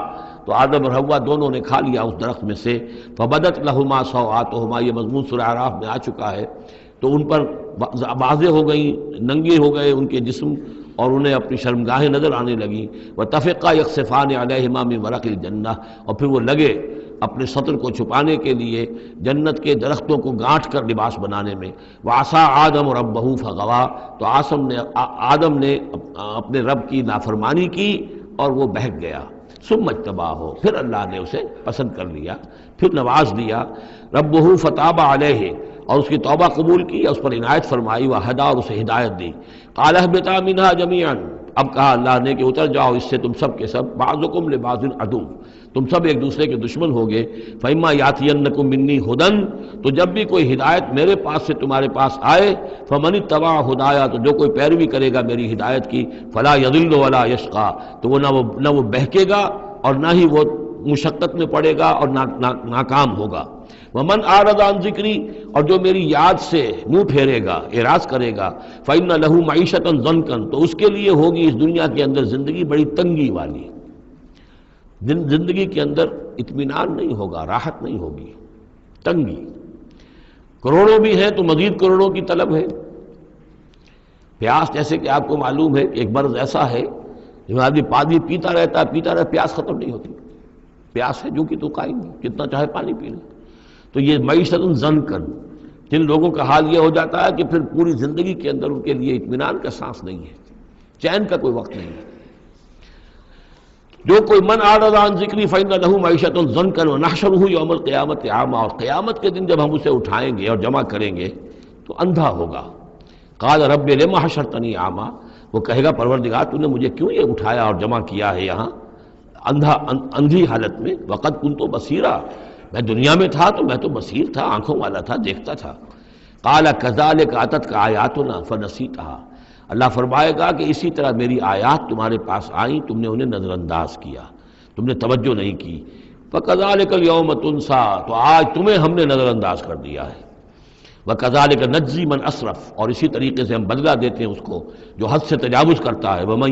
تو آدم اور حوا دونوں نے کھا لیا اس درخت میں سے. فَبَدَتْ لَهُمَا سَوْآتُهُمَا. یہ مضمون سورہ اعراف میں آ چکا ہے. تو ان پر واضح ہو گئیں، ننگے ہو گئے ان کے جسم اور انہیں اپنی شرمگاہیں نظر آنے لگیں. وَتَفِقَّا يَخْصِفَانِ عَلَيْهِمَا مِنْ وَرَقِ الْجَنَّةِ. اور پھر وہ لگے اپنے سطر کو چھپانے کے لیے جنت کے درختوں کو گانٹھ کر لباس بنانے میں. وَعَصَىٰ آدَمُ رَبَّهُ فَغَوَىٰ. تو آدم نے اپنے رب کی نافرمانی کی اور وہ بہک گیا. ثُمَّ اجْتَبَاهُ. پھر اللہ نے اسے پسند کر لیا، پھر نواز دیا. رَبُّهُ فَتَابَ عَلَيْهِ. اور اس کی توبہ قبول کی، اس پر عنایت فرمائی. وَهَدَىٰ. اور اسے ہدایت دی. قَالَ اهْبِطَا مِنْهَا جَمِيعًا. اب کہا اللہ نے کہ اتر جاؤ اس سے تم سب کے سب. بَعْضُكُمْ لِبَعْضٍ عَدُوٌّ. تم سب ایک دوسرے کے دشمن ہوگے. فَإِمَّا يَأْتِيَنَّكُم مِّنِّي هُدًى. تو جب بھی کوئی ہدایت میرے پاس سے تمہارے پاس آئے. فَمَنِ اتَّبَعَ هُدَايَا. تو جو کوئی پیروی کرے گا میری ہدایت کی. فَلَا يَضِلُّ وَلَا يَشْقَىٰ. تو وہ نہ وہ بہکے گا اور نہ ہی وہ مشقت میں پڑے گا اور ناکام ہوگا. وَمَنْ أَعْرَضَ عَنْ ذِكْرِي. اور جو میری یاد سے منہ پھیرے گا، اعراض کرے گا. فَإِنَّ لَهُ مَعِيشَةً ضَنْكًا. تو اس کے لیے ہوگی اس دنیا کے اندر زندگی بڑی تنگی والی. زندگی کے اندر اطمینان نہیں ہوگا، راحت نہیں ہوگی، تنگی. کروڑوں بھی ہیں تو مزید کروڑوں کی طلب ہے۔ پیاس جیسے کہ آپ کو معلوم ہے کہ ایک مرض ایسا ہے جو آدمی پانی پیتا رہتا ہے، پیاس ختم نہیں ہوتی، پیاس ہے جو کہ تو قائم ہے، جتنا چاہے پانی پی لے۔ تو یہ معیشت ضنکا، جن لوگوں کا حال یہ ہو جاتا ہے کہ پھر پوری زندگی کے اندر ان کے لیے اطمینان کا سانس نہیں ہے، چین کا کوئی وقت نہیں ہے۔ جو کوئی من اعرض عن ذکری فإن له معیشۃ ضنکا ونحشرہ یوم القیامۃ اعمی، اور قیامت کے دن جب ہم اسے اٹھائیں گے اور جمع کریں گے تو اندھا ہوگا۔ قال رب لم حشرتنی اعمی، وہ کہے گا پروردگار تو نے مجھے کیوں یہ اٹھایا اور جمع کیا ہے یہاں اندھی حالت میں، وقد کنت بصیرا، میں دنیا میں تھا تو میں تو بصیر تھا، آنکھوں والا تھا، دیکھتا تھا۔ قال کذالک اتتک آیاتنا فنسیتھا، اللہ فرمائے گا کہ اسی طرح میری آیات تمہارے پاس آئیں، تم نے انہیں نظر انداز کیا، تم نے توجہ نہیں کی۔ فکذالک اليوم تنسیٰ، تو آج تمہیں ہم نے نظر انداز کر دیا ہے۔ وَكَذَلِكَ نَجْزِي مَنْ أَسْرَفَ، اور اسی طریقے سے ہم بدلہ دیتے ہیں اس کو جو حد سے تجاوز کرتا ہے۔ وَمَنْ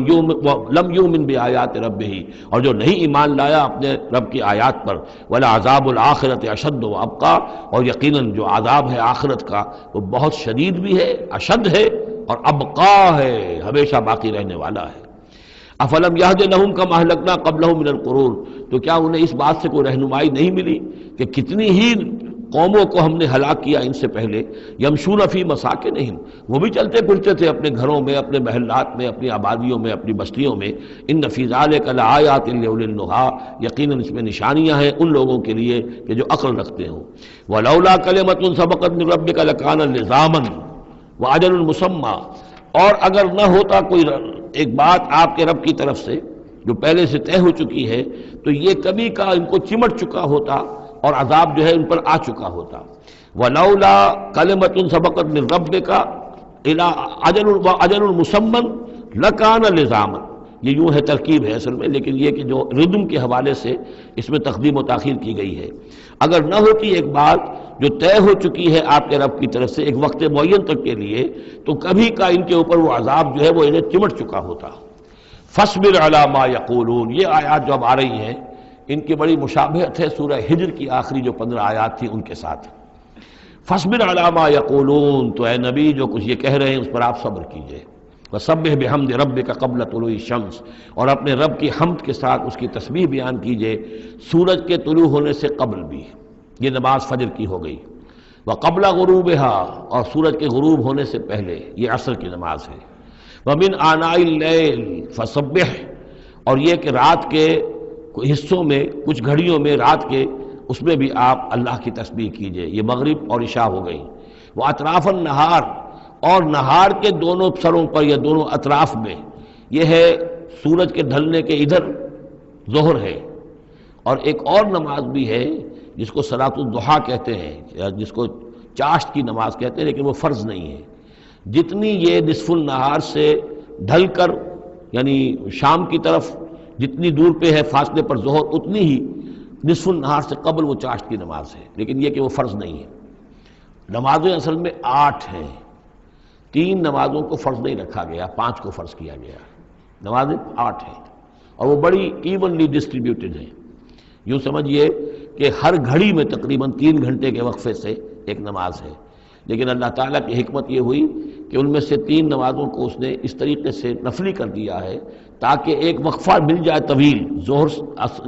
لَمْ يُؤْمِنْ بِآيَاتِ رَبِّهِ، اور جو نہیں ایمان لایا اپنے رب کی آیات پر۔ وَلَعَذَابُ الْآخِرَةِ أَشَدُّ وَأَبْقَىٰ، اور یقیناً جو عذاب ہے آخرت کا وہ بہت شدید بھی ہے، اشد ہے، اور ابقا ہے، ہمیشہ باقی رہنے والا ہے۔ افلم یہد لہم کما اہلکنا قبلہم من القرون، تو کیا انہیں اس بات سے کوئی رہنمائی نہیں ملی کہ کتنی ہی قوموں کو ہم نے ہلاک کیا ان سے پہلے۔ یمشون فی مساکنہم، وہ بھی چلتے پھرتے تھے اپنے گھروں میں، اپنے محلات میں، اپنی آبادیوں میں، اپنی بستیوں میں۔ ان فی ذلک لآیات لأولی النہیٰ، یقیناً اس میں نشانیاں ہیں ان لوگوں کے لیے کہ جو عقل رکھتے ہوں۔ ولولا کلمۃ سبقت من ربک لکان لزاما واجل مسمى، اور اگر نہ ہوتا کوئی ایک بات آپ کے رب کی طرف سے جو پہلے سے طے ہو چکی ہے تو یہ کبھی کا ان کو چمٹ چکا ہوتا اور عذاب جو ہے ان پر آ چکا ہوتا۔ وَلَوْلَا كَلِمَةٌ سَبَقَتْ مِنْ رَبِّكَ إِلَىٰ أَجَلٌ مُّسَمًّى لَكَانَ لِزَامًا، یہ یوں ہے ترکیب ہے اصل میں، لیکن یہ کہ جو ردم کے حوالے سے اس میں تقدیم و تاخیر کی گئی ہے۔ اگر نہ ہوتی ایک بات جو طے ہو چکی ہے آپ کے رب کی طرف سے ایک وقت معین تک کے لیے، تو کبھی کا ان کے اوپر وہ عذاب جو ہے وہ انہیں چمٹ چکا ہوتا۔ فَاصْبِرْ عَلَىٰ مَا يَقُولُونَ، یہ آیات جو اب آ رہی ہیں ان کی بڑی مشابہت ہے سورہ ہجر کی آخری جو 15 آیات تھی ان کے ساتھ۔ فَاصْبِرْ عَلَىٰ مَا يَقُولُونَ، تو اے نبی جو کچھ یہ کہہ رہے ہیں اس پر آپ صبر کیجئے۔ وَسَبِّحْ بِحَمْدِ رَبِّكَ قَبْلَ طُلُوعِ الشَّمْسِ، اور اپنے رب کی حمد کے ساتھ اس کی تسبیح بیان کیجئے سورج کے طلوع ہونے سے قبل بھی۔ یہ نماز فجر کی ہو گئی۔ وَقَبْلَ غُرُوبِهَا، اور سورج کے غروب ہونے سے پہلے، یہ عصر کی نماز ہے۔ وَمِنْ آنَاءِ اللَّيْلِ فَسَبِّحْ، اور یہ کہ رات کے حصوں میں، کچھ گھڑیوں میں رات کے، اس میں بھی آپ اللہ کی تسبیح کیجئے۔ یہ مغرب اور عشاء ہو گئی۔ وَأَطْرَافَ النَّهَارِ، اور نہار کے دونوں سروں پر یا دونوں اطراف میں، یہ ہے سورج کے ڈھلنے کے ادھر ظہر ہے۔ اور ایک اور نماز بھی ہے جس کو صلاۃ الضحیٰ کہتے ہیں، یا جس کو چاشت کی نماز کہتے ہیں، لیکن وہ فرض نہیں ہے۔ جتنی یہ نصف النہار سے ڈھل کر یعنی شام کی طرف جتنی دور پہ ہے فاصلے پر ظہر، اتنی ہی نصف النہار سے قبل وہ چاشت کی نماز ہے، لیکن یہ کہ وہ فرض نہیں ہے۔ نمازیں اصل میں 8 ہیں، 3 نمازوں کو فرض نہیں رکھا گیا، 5 کو فرض کیا گیا۔ نمازیں 8 ہیں اور وہ بڑی ایونلی ڈسٹریبیوٹڈ ہیں۔ یوں سمجھیے کہ ہر گھڑی میں تقریباً 3 گھنٹے کے وقفے سے ایک نماز ہے، لیکن اللہ تعالیٰ کی حکمت یہ ہوئی کہ ان میں سے 3 نمازوں کو اس نے اس طریقے سے نفلی کر دیا ہے تاکہ ایک وقفہ مل جائے طویل، ظہر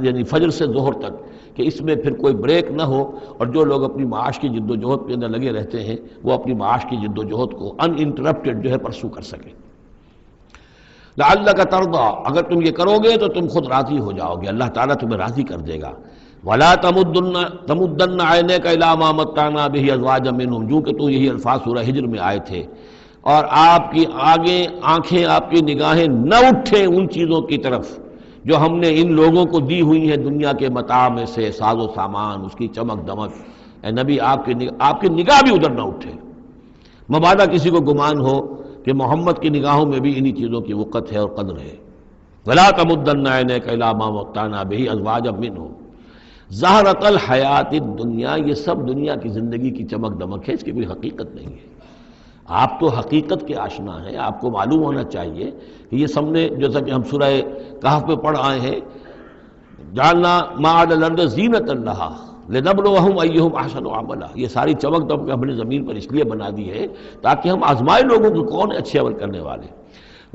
یعنی فجر سے ظہر تک، کہ اس میں پھر کوئی بریک نہ ہو، اور جو لوگ اپنی معاش کی جد و جہد کے اندر لگے رہتے ہیں وہ اپنی معاش کی جد و جہد کو ان انٹرپٹڈ جو ہے پرسو کر سکیں۔ لعلک ترضی، اگر تم یہ کرو گے تو تم خود راضی ہو جاؤ گے، اللہ تعالیٰ تمہیں راضی کر دے گا۔ ولا تمدن عینیک الی ما متعنا بہ ازواجا منہم، جو کہ تو یہی الفاظ سورہ ہجر میں آئے تھے، اور آپ کی آگے آنکھیں، آپ کی نگاہیں نہ اٹھیں ان چیزوں کی طرف جو ہم نے ان لوگوں کو دی ہوئی ہیں دنیا کے متاع میں سے، ساز و سامان، اس کی چمک دمک۔ اے نبی آپ کی نگاہ بھی ادھر نہ اٹھے، مبادا کسی کو گمان ہو کہ محمد کی نگاہوں میں بھی انہی چیزوں کی وقت ہے اور قدر ہے۔ ولا تمدن عینیک الی ما متعنا بہ ازواجا منہم زہرۃ الحیات الدنیا، یہ سب دنیا کی زندگی کی چمک دمک ہے، اس کی کوئی حقیقت نہیں ہے۔ آپ تو حقیقت کے آشنا ہیں، آپ کو معلوم ہونا چاہیے کہ یہ سب نے، جیسا کہ ہم سورہ کہف میں پڑھ آئے ہیں، جعلنا ما علی الارض زینۃ لہا، لنبلوہم ایہم احسن عملا، یہ ساری چمک دمک ہم نے زمین پر اس لیے بنا دی ہے تاکہ ہم آزمائے لوگوں کو کون اچھے عمل کرنے والے۔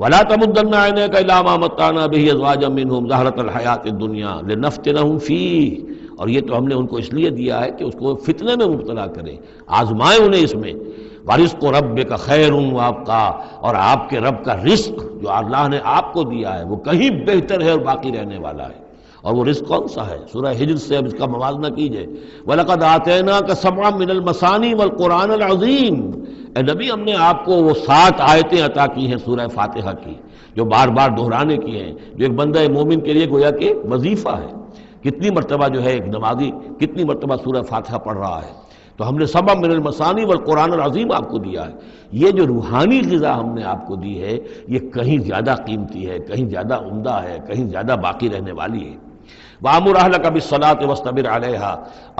ولا تمدن عینیک الی ما متعنا بہ ازواجا منہم زہرۃ الحیاۃ الدنیا لنفتنہم فیہ، اور یہ تو ہم نے ان کو اس لیے دیا ہے کہ اس کو فتنے میں مبتلا کریں، آزمائیں انہیں اس میں۔ وَرِزْقُ رَبِّكَ خَيْرٌ وَأَبْقَىٰ، اور آپ کے رب کا رزق جو اللہ نے آپ کو دیا ہے وہ کہیں بہتر ہے اور باقی رہنے والا ہے۔ اور وہ رزق کون سا ہے؟ سورہ ہجر سے اب اس کا موازنہ کیجئے۔ وَلَقَدْ آتَيْنَاكَ سَبْعًا مِّنَ الْمَثَانِي وَالْقُرْآنِ الْعَظِيمِ، اے نبی ہم نے آپ کو وہ 7 آیتیں عطا کی ہیں سورہ فاتحہ کی، جو بار بار دہرانے کی ہیں، جو ایک بندہ مومن کے لیے گویا کہ وظیفہ ہے۔ کتنی مرتبہ جو ہے ایک نمازی کتنی مرتبہ سورہ فاتحہ پڑھ رہا ہے؟ تو ہم نے سبع من المثانی والقرآن العظیم آپ کو دیا ہے۔ یہ جو روحانی غذا ہم نے آپ کو دی ہے یہ کہیں زیادہ قیمتی ہے، کہیں زیادہ عمدہ ہے، کہیں زیادہ باقی رہنے والی ہے۔ وَأَمُرْ أَهْلَكَ بِالصَّلَاةِ وَاصْطَبِرْ عَلَيْهَا،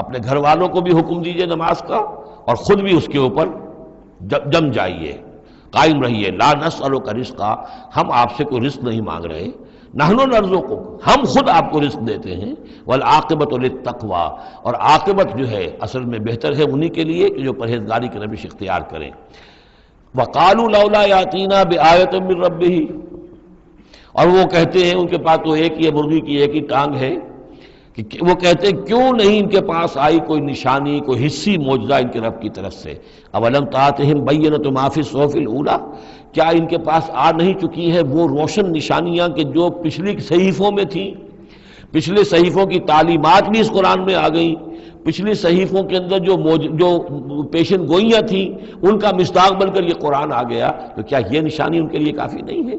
اپنے گھر والوں کو بھی حکم دیجئے نماز کا اور خود بھی اس کے اوپر جم جائیے، قائم رہیے۔ لا نسألک رزقا، ہم آپ سے کوئی رزق نہیں مانگ رہے، نحن نرزقک، ہم خود آپ کو رزق دیتے ہیں۔ والعاقبۃ للتقویٰ، اور عاقبت جو ہے اصل میں بہتر ہے انہی کے لیے کہ جو پرہیزگاری کی روش اختیار کریں۔ وقالوا لولا یاتینا بآیۃ من ربہ، اور وہ کہتے ہیں ان کے پاس تو ایک ہی مرغی کی ایک ہی ٹانگ ہے، کہ وہ کہتے ہیں کیوں نہیں ان کے پاس آئی کوئی نشانی، کوئی حصی معجزہ ان کے رب کی طرف سے۔ اولم تاتہم بینۃ ما فی الصحف الاولی، کیا ان کے پاس آ نہیں چکی ہے وہ روشن نشانیاں کہ جو پچھلی صحیفوں میں تھیں؟ پچھلے صحیفوں کی تعلیمات بھی اس قرآن میں آ گئیں، پچھلی صحیفوں کے اندر جو پیشن گوئیاں تھیں ان کا مصداق بن کر یہ قرآن آ گیا، تو کیا یہ نشانی ان کے لیے کافی نہیں ہے؟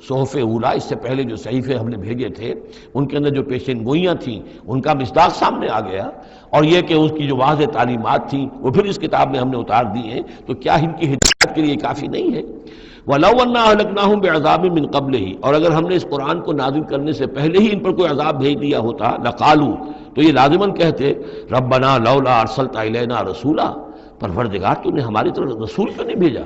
صحف اولیٰ، اس سے پہلے جو صحیفے ہم نے بھیجے تھے ان کے اندر جو پیشن گوئیاں تھیں ان کا مصداق سامنے آ گیا، اور یہ کہ اس کی جو واضح تعلیمات تھیں وہ پھر اس کتاب میں ہم نے اتار دی ہیں، تو کیا ان کی ہدایت کے لیے کافی نہیں ہے؟ وَلَوْ أَنَّا أَهْلَكْنَاهُمْ بِعَذَابٍ مِّن قَبْلِهِ، اور اگر ہم نے اس قرآن کو نازل کرنے سے پہلے ہی ان پر کوئی عذاب بھیج دیا ہوتا، لَقَالُوا، تو یہ لازماً کہتے ربنا لولا ارسلت الینا رسولا، پروردگار تو نے ہماری طرف رسول کیوں نہیں بھیجا؟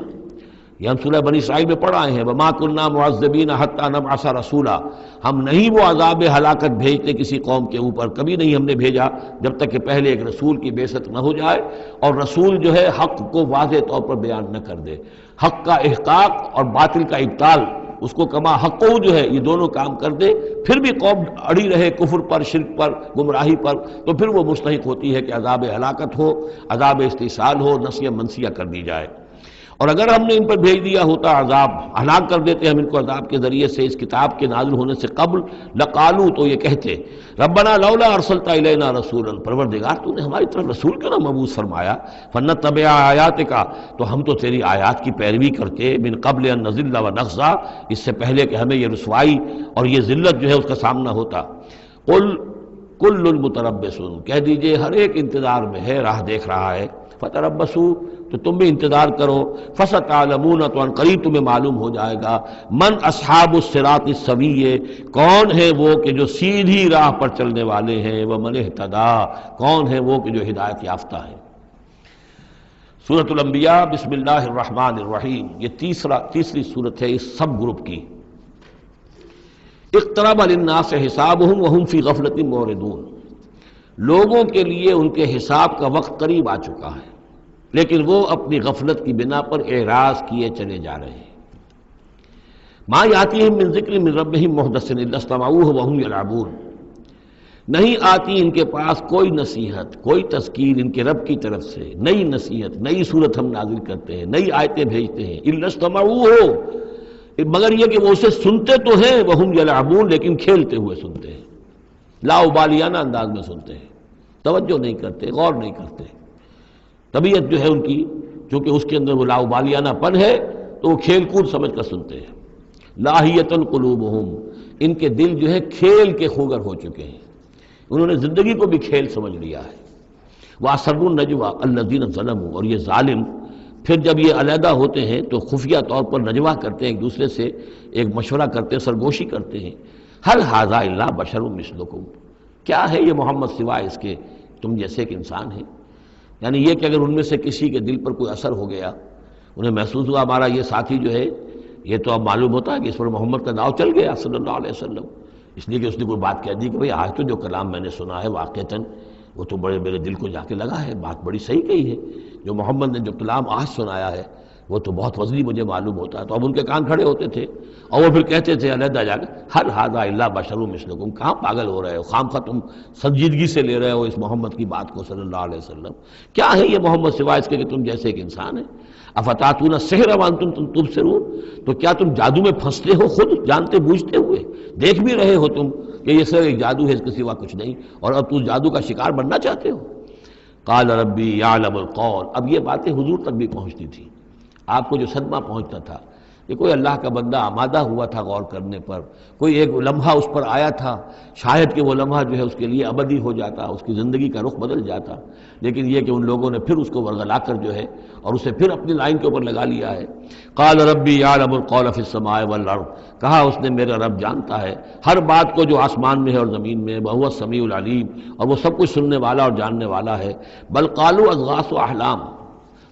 یہ ہم سورہ بنی اسرائیل میں پڑھ آئے ہیں، وما كنا معذبین حتی نبعث رسولا، ہم نہیں وہ عذاب ہلاکت بھیجتے کسی قوم کے اوپر، کبھی نہیں ہم نے بھیجا جب تک کہ پہلے ایک رسول کی بعثت نہ ہو جائے، اور رسول جو ہے حق کو واضح طور پر بیان نہ کر دے، حق کا احقاق اور باطل کا ابطال، اس کو کما حق جو ہے یہ دونوں کام کر دے، پھر بھی قوم اڑی رہے کفر پر، شرک پر، گمراہی پر، تو پھر وہ مستحق ہوتی ہے کہ عذاب ہلاکت ہو، عذاب استحصال ہو، نسیہ منسیہ کر دی جائے۔ اور اگر ہم نے ان پر بھیج دیا ہوتا عذاب، ہلاک کر دیتے ہم ان کو عذاب کے ذریعے سے اس کتاب کے نازل ہونے سے قبل، لقالو، تو یہ کہتے ربنا لولا ارسلت الینا رسولا، پروردگار تو نے ہماری طرف رسول کیوں نہ مبعوث فرمایا، فنتبع آیاتک، تو ہم تو تیری آیات کی پیروی کرتے، من قبل ان نذل ونخزى، اس سے پہلے کہ ہمیں یہ رسوائی اور یہ ذلت جو ہے اس کا سامنا ہوتا۔ قل کل المتربص، کہہ دیجئے ہر ایک انتظار میں ہے، راہ دیکھ رہا ہے، فتربصوا، تو تم بھی انتظار کرو، فستعلمون، تو ان قریب تمہیں معلوم ہو جائے گا، من اصحاب الصراط السوی، کون ہے وہ کہ جو سیدھی راہ پر چلنے والے ہیں، ومن اہتدی، کون ہے وہ کہ جو ہدایت یافتہ ہیں۔ سورۃ الانبیاء، بسم اللہ الرحمن الرحیم، یہ تیسری سورت ہے اس سب گروپ کی۔ اقترب للناس حسابهم وهم فی غفلۃ معرضون، لوگوں کے لیے ان کے حساب کا وقت قریب آ چکا ہے لیکن وہ اپنی غفلت کی بنا پر اعراض کیے چلے جا رہے ہیں۔ ما یاتیہم من ذکر من ربہم محدث الا استمعوہ وہم یلعبون، نہیں آتی ان کے پاس کوئی نصیحت، کوئی تذکیر ان کے رب کی طرف سے، نئی نصیحت، نئی صورت ہم نازل کرتے ہیں، نئی آیتیں بھیجتے ہیں، الا استمعوہ، مگر یہ کہ وہ اسے سنتے تو ہیں، وہم یلعبون، لیکن کھیلتے ہوئے سنتے ہیں، لاابالیانہ انداز میں سنتے ہیں، توجہ نہیں کرتے، غور نہیں کرتے۔ طبیعت جو ہے ان کی، چونکہ اس کے اندر وہ لاابالیانہ پن ہے تو وہ کھیل کود سمجھ کر سنتے ہیں۔ لاہیۃ قلوبہم، ان کے دل جو ہے کھیل کے خوگر ہو چکے ہیں، انہوں نے زندگی کو بھی کھیل سمجھ لیا ہے۔ وَأَسَرُّوا النَّجْوَىٰ الَّذِينَ ظَلَمُوا، اور یہ ظالم پھر جب یہ علیحدہ ہوتے ہیں تو خفیہ طور پر نجوا کرتے ہیں، ایک دوسرے سے ایک مشورہ کرتے ہیں، سرگوشی کرتے ہیں، هَلْ هَٰذَا إِلَّا بَشَرٌ مِثْلُكُمْ، کیا ہے یہ محمد سوائے اس کے تم جیسے ایک انسان ہے؟ یعنی یہ کہ اگر ان میں سے کسی کے دل پر کوئی اثر ہو گیا، انہیں محسوس ہوا ہمارا یہ ساتھی جو ہے یہ تو اب معلوم ہوتا ہے کہ اس پر محمد کا داؤ چل گیا صلی اللہ علیہ وسلم، اس لیے کہ اس نے کوئی بات کہہ دی کہ بھئی آج تو جو کلام میں نے سنا ہے واقعتاً وہ تو بڑے میرے دل کو جا کے لگا ہے، بات بڑی صحیح کہی ہے، جو محمد نے جو کلام آج سنایا ہے وہ تو بہت وزنی مجھے معلوم ہوتا ہے۔ تو اب ان کے کان کھڑے ہوتے تھے اور وہ پھر کہتے تھے علیحدہ جا کے، حل ھذا الا بشر مثلکم، کہاں پاگل ہو رہے ہو، خامخواہ تم سنجیدگی سے لے رہے ہو اس محمد کی بات کو صلی اللہ علیہ وسلم، کیا ہے یہ محمد سوائے اس کے کہ تم جیسے ایک انسان ہے۔ افتاتون السحر وانتم تبصرون، تو کیا تم جادو میں پھنستے ہو خود جانتے بوجھتے ہوئے، دیکھ بھی رہے ہو تم کہ یہ صرف ایک جادو ہے، اس کے سوا کچھ نہیں، اور اب تم جادو کا شکار بننا چاہتے ہو۔ قال ربی یعلم القول، اب یہ باتیں حضور تک بھی پہنچتی تھی، آپ کو جو صدمہ پہنچتا تھا کہ کوئی اللہ کا بندہ آمادہ ہوا تھا غور کرنے پر، کوئی ایک لمحہ اس پر آیا تھا، شاید کہ وہ لمحہ جو ہے اس کے لیے ابدی ہو جاتا، اس کی زندگی کا رخ بدل جاتا، لیکن یہ کہ ان لوگوں نے پھر اس کو ورغلا کر جو ہے اور اسے پھر اپنی لائن کے اوپر لگا لیا ہے۔ قال ربی یعلم القول فی السماء والارض، کہا اس نے میرا رب جانتا ہے ہر بات کو جو آسمان میں ہے اور زمین میں، وہو السمیع العلیم، اور وہ سب کچھ سننے والا اور جاننے والا ہے۔ بل قالوا اضغاث احلام،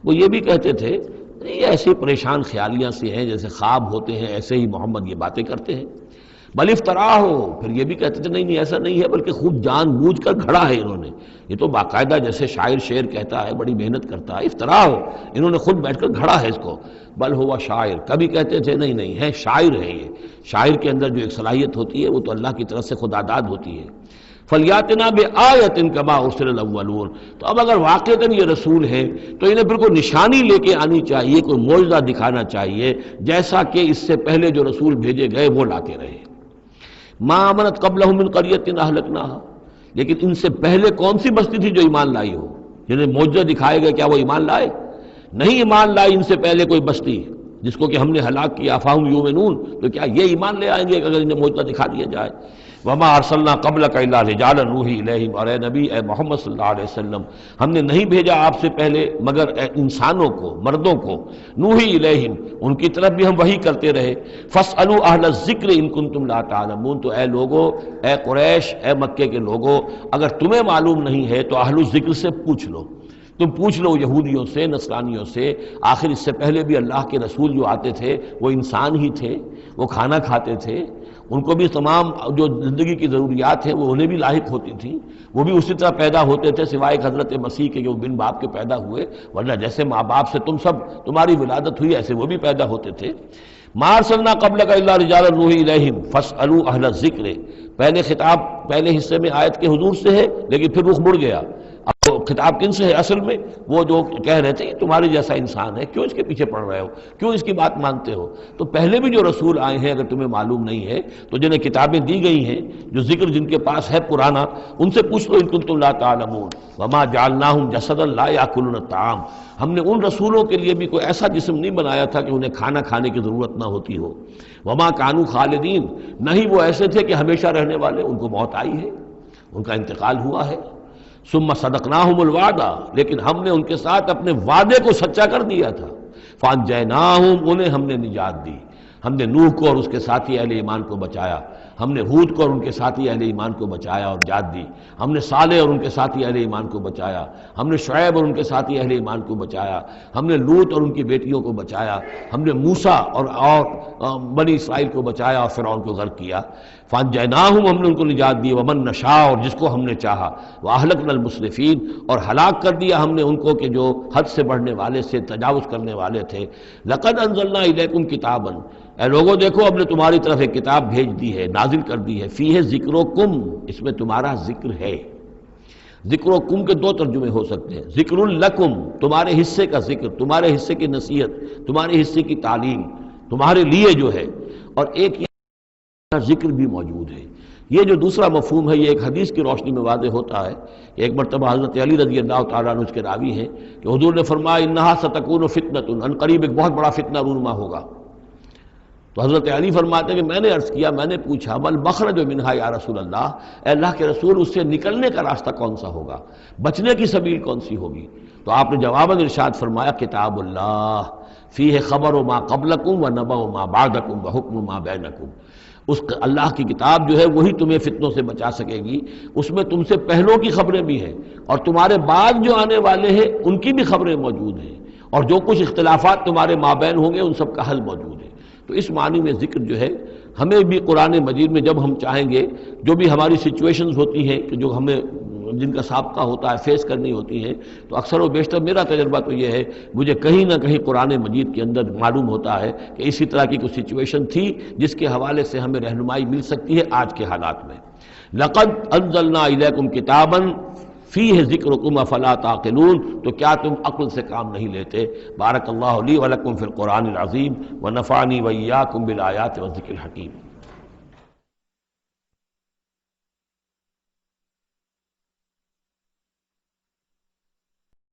وہ یہ بھی کہتے تھے یہ ایسی پریشان خیالیاں سے ہیں جیسے خواب ہوتے ہیں، ایسے ہی محمد یہ باتیں کرتے ہیں۔ بل افطرا ہو، پھر یہ بھی کہتے تھے نہیں ایسا نہیں ہے، بلکہ خوب جان بوجھ کر گھڑا ہے انہوں نے، یہ تو باقاعدہ جیسے شاعر شعر کہتا ہے بڑی محنت کرتا ہے، افطرا ہو، انہوں نے خود بیٹھ کر گھڑا ہے اس کو۔ بل ہوا شاعر، کبھی کہتے تھے نہیں ہے شاعر ہے، یہ شاعر کے اندر جو ایک صلاحیت ہوتی ہے وہ تو اللہ کی طرف سے خدا داد ہوتی ہے۔ فلیاتنا بآیۃ کما ارسل الاولون، تو اب اگر واقعتاً یہ رسول ہے تو انہیں بالکل نشانی لے کے آنی چاہیے، کوئی معجزہ دکھانا چاہیے جیسا کہ اس سے پہلے جو رسول بھیجے گئے وہ لاتے رہے۔ ما آمنت قبلہم من قریۃ اہلکناھا، لیکن ان سے پہلے کون سی بستی تھی جو ایمان لائی ہو، جنہیں معجزہ دکھائے گئے، کیا وہ ایمان لائے؟ نہیں ایمان لائی ان سے پہلے کوئی بستی جس کو کہ ہم نے ہلاک کیا، فاہم یؤمنون، تو کیا یہ ایمان لے آئیں گے اگر انہیں معجزہ دکھا دیا جائے؟ وما ارسلنا قبلک الا رجالا نوحی الیہم، اور اے نبی اے محمد صلی اللہ علیہ وسلم، ہم نے نہیں بھیجا آپ سے پہلے مگر انسانوں کو، مردوں کو، نوحی الیہم، ان کی طرف بھی ہم وحی کرتے رہے۔ فاسألوا اہل الذکر ان کنتم لا تعلمون، تو اے لوگو، اے قریش، اے مکے کے لوگو، اگر تمہیں معلوم نہیں ہے تو اہل الذکر سے پوچھ لو، تم پوچھ لو یہودیوں سے، نصرانیوں سے، آخر اس سے پہلے بھی اللہ کے رسول جو آتے تھے وہ انسان ہی تھے، وہ کھانا کھاتے تھے، ان کو بھی تمام جو زندگی کی ضروریات ہیں وہ انہیں بھی لاحق ہوتی تھیں، وہ بھی اسی طرح پیدا ہوتے تھے سوائے حضرت مسیح کے جو بن باپ کے پیدا ہوئے، ورنہ جیسے ماں باپ سے تم سب تمہاری ولادت ہوئی ایسے وہ بھی پیدا ہوتے تھے۔ ما ارسلنا قبلک الا رجالا نوحی الیہم فاسألوا اہل الذکر، پہلے خطاب پہلے حصے میں آیت کے حضور سے ہے لیکن پھر رخ مڑ گیا، اب خطاب کن سے ہے؟ اصل میں وہ جو کہہ رہے تھے کہ تمہارے جیسا انسان ہے، کیوں اس کے پیچھے پڑ رہے ہو، کیوں اس کی بات مانتے ہو؟ تو پہلے بھی جو رسول آئے ہیں اگر تمہیں معلوم نہیں ہے تو جنہیں کتابیں دی گئی ہیں، جو ذکر جن کے پاس ہے پرانا، ان سے پوچھ لو ان کنتم لا تعلمون۔ وما جعلناہم جسدا لا یاکلون الطعام، ہم نے ان رسولوں کے لیے بھی کوئی ایسا جسم نہیں بنایا تھا کہ انہیں کھانا کھانے کی ضرورت نہ ہوتی ہو۔ وما کانوا خالدین، نہیں وہ ایسے تھے کہ ہمیشہ رہنے والے، ان کو موت آئی ہے، ان کا انتقال ہوا ہے۔ ثم صدقناہم الوعدہ، لیکن ہم نے ان کے ساتھ اپنے وعدے کو سچا کر دیا تھا۔ فانجیناہم، انہیں ہم نے نجات دی، ہم نے نوح کو اور اس کے ساتھی اہل ایمان کو بچایا، ہم نے ہود کو اور ان کے ساتھی اہل ایمان کو بچایا اور نجات دی، ہم نے صالح اور ان کے ساتھی اہل ایمان کو بچایا، ہم نے شعیب اور ان کے ساتھی اہل ایمان کو بچایا، ہم نے لوط اور ان کی بیٹیوں کو بچایا، ہم نے موسیٰ اور بنی اسرائیل کو بچایا اور فرعون کو غرق کیا۔ فانجیناہم، ہم نے ان کو نجات دی، ومن نشاء، اور جس کو ہم نے چاہا، واہلکنا المسرفین، اور ہلاک کر دیا ہم نے ان کو کہ جو حد سے بڑھنے والے سے تجاوز کرنے والے تھے۔ لقد انزلنا الیکم کتابا، اے لوگوں دیکھو ہم نے تمہاری طرف ایک کتاب بھیج دی ہے، نازل کر دی ہے، فیہ ذکرکم، اس میں تمہارا ذکر ہے۔ ذکر و کم کے دو ترجمے ہو سکتے ہیں، ذکر لکم، تمہارے حصے کا ذکر، تمہارے حصے کی نصیحت، تمہارے حصے کی تعلیم، تمہارے لیے جو ہے، اور ایک ذکر بھی موجود ہے۔ یہ جو دوسرا مفہوم ہے یہ ایک حدیث کی روشنی میں واضح ہوتا ہے کہ ایک مرتبہ حضرت علی رضی اللہ تعالیٰ عنہ اس کے راوی ہیں کہ حضور نے فرمایا انہا ستکون فتنۃ، ان قریب ایک بہت بڑا فتنہ رونما ہوگا۔ تو حضرت علی فرماتے ہیں کہ میں نے عرض کیا، میں نے پوچھا مل مخرج منہا یا رسول اللہ، اے اللہ کے رسول اس سے نکلنے کا راستہ کون سا ہوگا، بچنے کی سبیل کون سی ہوگی؟ تو آپ نے جواباً ارشاد فرمایا کتاب اللہ فیہ خبر ما قبلکم و نبأ ما بعدکم و حکم ما بینکم، اس اللہ کی کتاب جو ہے وہی تمہیں فتنوں سے بچا سکے گی، اس میں تم سے پہلوں کی خبریں بھی ہیں اور تمہارے بعد جو آنے والے ہیں ان کی بھی خبریں موجود ہیں، اور جو کچھ اختلافات تمہارے مابین ہوں گے ان سب کا حل موجود ہے۔ تو اس معنی میں ذکر جو ہے ہمیں بھی قرآن مجید میں جب ہم چاہیں گے، جو بھی ہماری سچویشنز ہوتی ہیں کہ جو ہمیں جن کا سابقہ ہوتا ہے فیس کرنی ہوتی ہیں، تو اکثر و بیشتر میرا تجربہ تو یہ ہے، مجھے کہیں نہ کہیں قرآن مجید کے اندر معلوم ہوتا ہے کہ اسی طرح کی کوئی سچویشن تھی جس کے حوالے سے ہمیں رہنمائی مل سکتی ہے آج کے حالات میں۔ لقد انزلنا الیکم کتابا فیہ ذکرکم افلا تعقلون، تو کیا تم عقل سے کام نہیں لیتے؟ بارک اللہ لی ولکم فی القرآن العظیم ونفعنی وإیاکم بالآیات والذکر الحکیم۔